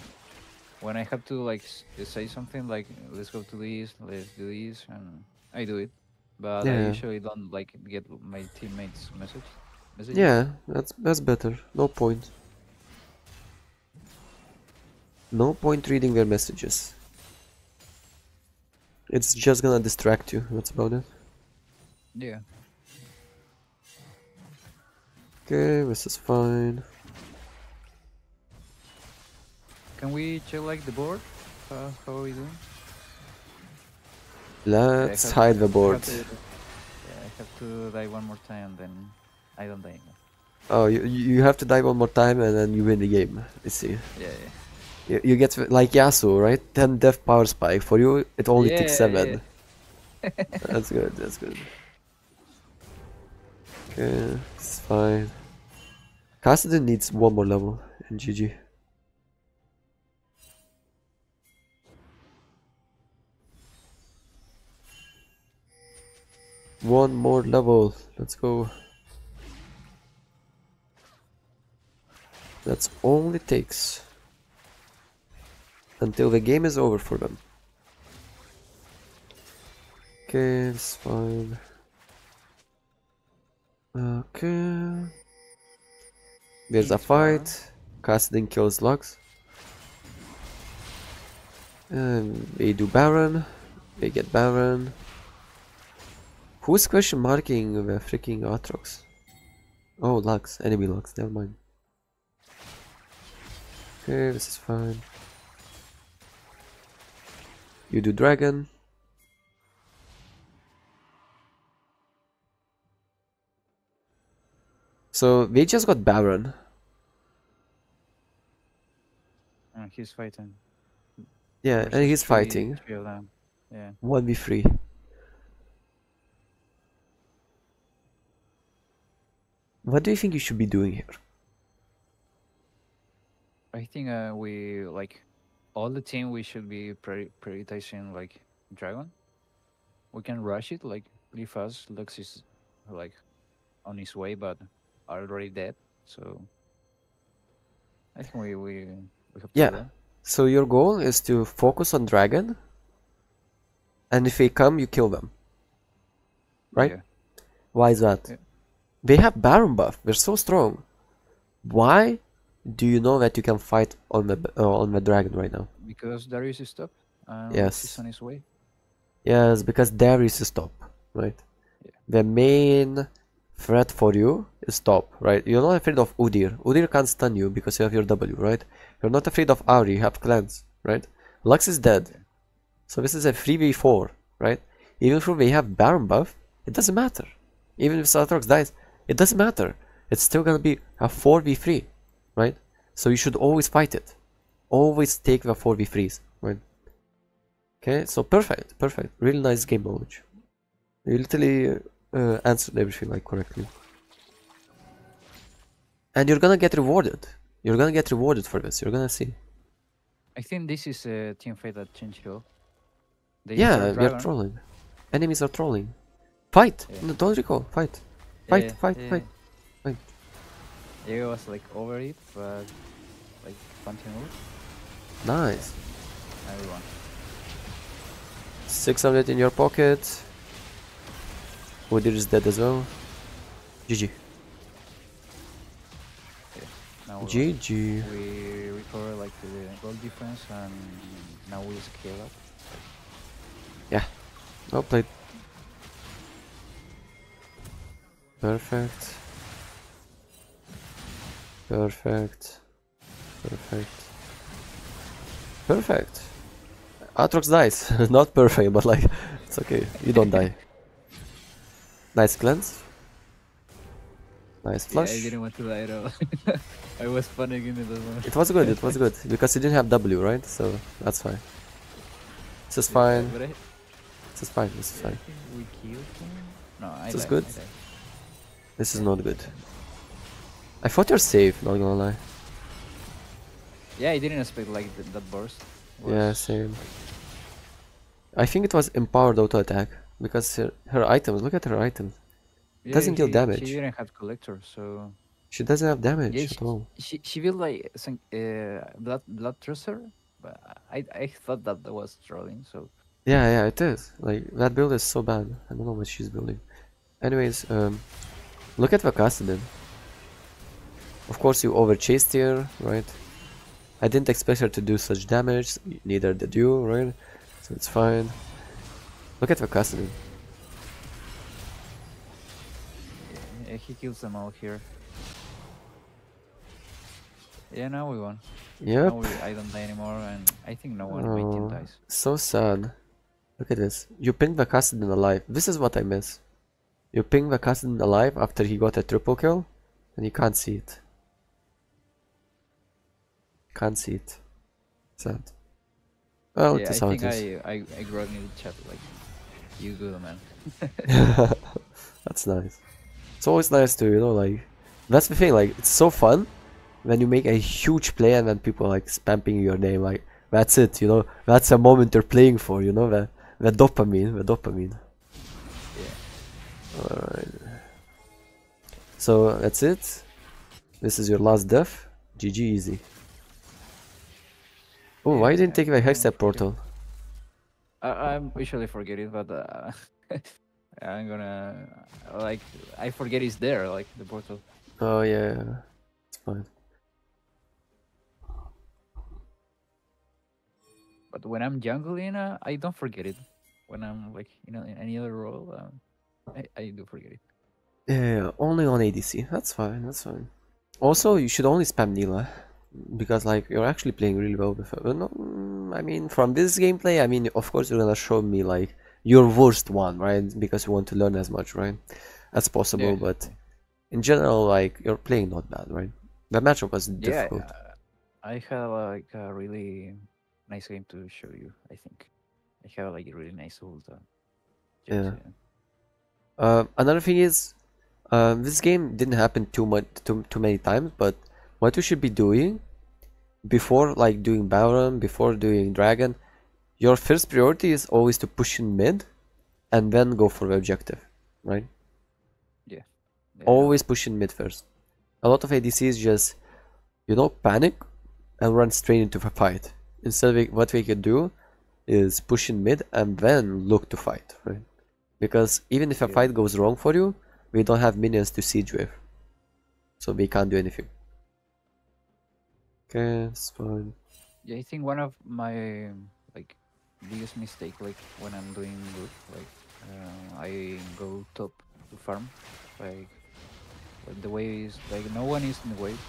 when I have to like say something like let's go to this, let's do this, and I do it. But I Yeah. usually don't like get my teammates' messages. Yeah, that's better. No point. No point reading their messages. It's just gonna distract you. That's about it. Yeah. Okay, this is fine. Can we check like the board? How are we doing? Let's I have- hide the I board. have to- yeah, I have to die one more time, then I don't die. Oh, you have to die one more time and then you win the game. Let's see. Yeah. You get like Yasuo, right? 10 death power spike. For you, it only takes Yeah, 7. That's good, that's good. Okay, it's fine. Kassadin needs one more level in GG. One more level. Let's go. That's all it takes. Until the game is over for them. Okay, it's fine. Okay. There's a fight. Kassadin kills Lux. And they do Baron. They get Baron. Who's question marking the freaking Aatrox? Oh, Lux. Enemy Lux. Never mind. Okay, this is fine. You do dragon. So they just got Baron. He's fighting. Yeah, and Versus he's fighting. three of them. Yeah. 1v3. What do you think you should be doing here? I think we like all the team. We should be prioritizing like dragon. We can rush it like pretty fast. Lux is like on his way, but already dead. So I think we have to do Yeah. that. So your goal is to focus on dragon, and if they come, you kill them. Right? Yeah. Why is that? Yeah. They have Baron buff. They're so strong. Why do you know that you can fight on the dragon right now? Because Darius is stopped and Lux is Yes. on his way. Yes, because there is a stop, right? Yeah. The main threat for you is top, right? You're not afraid of Udyr. Udyr can't stun you because you have your W, right? You're not afraid of Ahri, you have cleanse, right? Lux is dead. Yeah. So this is a 3v4, right? Even if we have Baron buff, it doesn't matter. Even if Aatrox dies, it doesn't matter. It's still gonna be a 4v3, right? So you should always fight it. Always take the 4v3s, right? Okay, so perfect, perfect. Really nice game knowledge. You literally answered everything like correctly. And you're gonna get rewarded. You're gonna get rewarded for this. You're gonna see. I think this is a team fight that changed it all. They Yeah, start we are dragon. trolling. Enemies are trolling. Fight! Yeah. No, don't recall. Fight. Fight, fight, fight. Fight. Yeah, was like over it, but like continued. Nice. Everyone. 600 in your pocket. Udyr is dead as well. GG. Now we GG. we recover like the gold difference and now we scale up. Well played. Perfect. Perfect. Perfect. Perfect. Aatrox dies. Not perfect, but like, it's okay. You don't die. Nice cleanse. Nice flush. Yeah, I didn't want to die at all. I was panicking in the moment. It was good, it was good. Because you didn't have W, right? So, that's fine. This is fine. But This is fine, this is I fine. think we killed him. No, I This is died, good. I died. This is not good. I thought you're safe, not gonna lie. Yeah, I didn't expect like that burst. Yeah, was- same. I think it was empowered auto attack. Because her items, look at her items. Yeah, Doesn't deal damage. She didn't have collector, so She doesn't have damage yeah, at all. she built like some blood thruster, but I thought that was trolling. So Yeah, it is. Like, that build is so bad. I don't know what she's building. Anyways, look at the Cassidy. Of course, you overchased here, right? I didn't expect her to do such damage, neither did you, right? So it's fine. Look at the Cassidy. yeah, he kills them all here. Yeah, now we won. Yep. Now I don't die anymore, and I think no one in my team Oh, dies. so sad. Look at this. You pinged the Cassidy alive. This is what I miss. You ping the Cassidy alive after he got a triple kill, and you can't see it. Can't see it. Sad. Well, Yeah, that's I how think it is. I wrote in the chat like, you good man. That's nice. It's always nice to, you know, like, that's the thing, like, it's so fun when you make a huge play and then people like spamming your name, like, that's it, you know, that's a moment you're playing for, you know, the dopamine. Yeah. Alright. So, that's it. This is your last death. GG easy. Oh, why you didn't take the high step portal? I usually forget it, but I'm gonna like I forget it's there, like the portal. Oh yeah, it's fine. But when I'm jungling, I don't forget it. When I'm like in any other role, I do forget it. Yeah, only on ADC. That's fine, that's fine. Also, you should only spam Nilah. because like you're actually playing really well with her. No, I mean from this gameplay, I mean of course you're gonna show me like your worst one, right? Because you want to learn as much, right, as Yeah, possible. But exactly. in general, like you're playing not bad, right? The matchup was Yeah, difficult. I had like a really nice game to show you. I think I have like a really nice ult. Just Yeah. Another thing is, this game didn't happen too many times, but what you should be doing before like doing Baron, before doing Dragon, your first priority is always to push in mid and then go for the objective, right? yeah, yeah, I know Always that. push in mid first. A lot of ADCs just, panic and run straight into the fight. Instead, what we could do is push in mid and then look to fight, right? Because even if a Yeah, fight goes wrong for you, we don't have minions to siege with, so we can't do anything. Okay, it's fine. yeah. I think one of my like biggest mistake, like when I'm doing good, like I go top to farm, like the way is like no one is in the wave.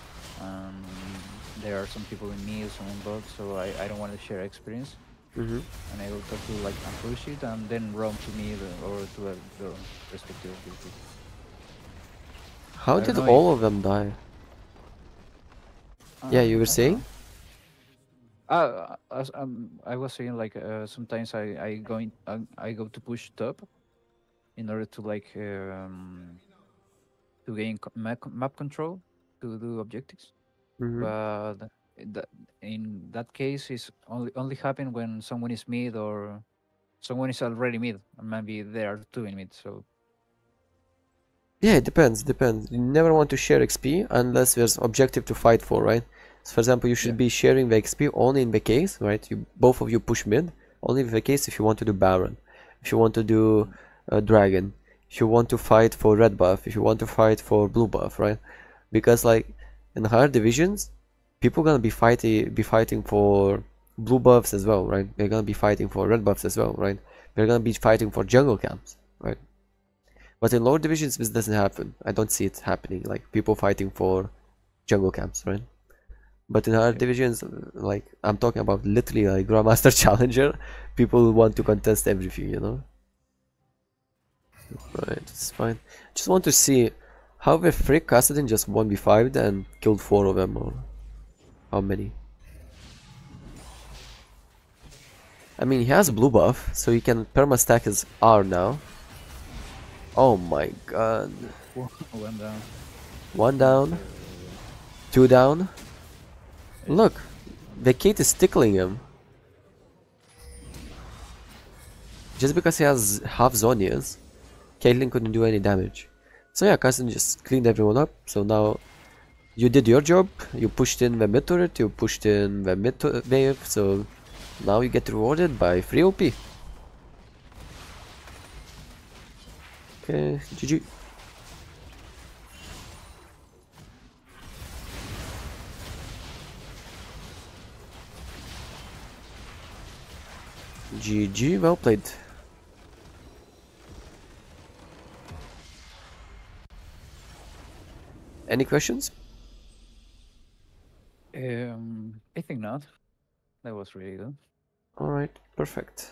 There are some people in me, some in bot, so I don't want to share experience. Hmm. And I will try to like push it and then roam to me or to the respective objective. How I don't did know if all of them die? Yeah, you were I don't saying? know. I was saying like sometimes I go to push top in order to like to gain map control to do objectives, Hmm. but that in that case is only happen when someone is mid or someone is already mid and maybe there are two in mid. So Yeah, it depends. You never want to share XP unless there's objective to fight for, right? So for example, you yeah, should be sharing the XP only in the case, right? You both of you push mid, only in the case if you want to do Baron, if you want to do mm, Dragon, if you want to fight for red buff, if you want to fight for blue buff, right? Because like in higher divisions, people gonna be fighting for blue buffs as well, right? They're gonna be fighting for red buffs as well, right? They're gonna be fighting for jungle camps, right? But in lower divisions, this doesn't happen. I don't see it happening. Like people fighting for jungle camps, right? But in higher yeah. divisions, like I'm talking about literally like Grandmaster Challenger, people want to contest everything. Right, it's fine. Just want to see how the frick Kassadin just 1v5'd and killed 4 of them, or how many? I mean, he has blue buff, so he can perma stack his R now. Oh my god. One down. One down, Okay. two down. Yeah. Look, the Kate is tickling him. Just because he has half Zonias, Caitlyn couldn't do any damage. So yeah, Carson just cleaned everyone up. So now you did your job. You pushed in the mid turret, you pushed in the mid wave. So now you get rewarded by free OP. Okay, GG. GG, well played. Any questions? I think not. That was really good. Alright, perfect.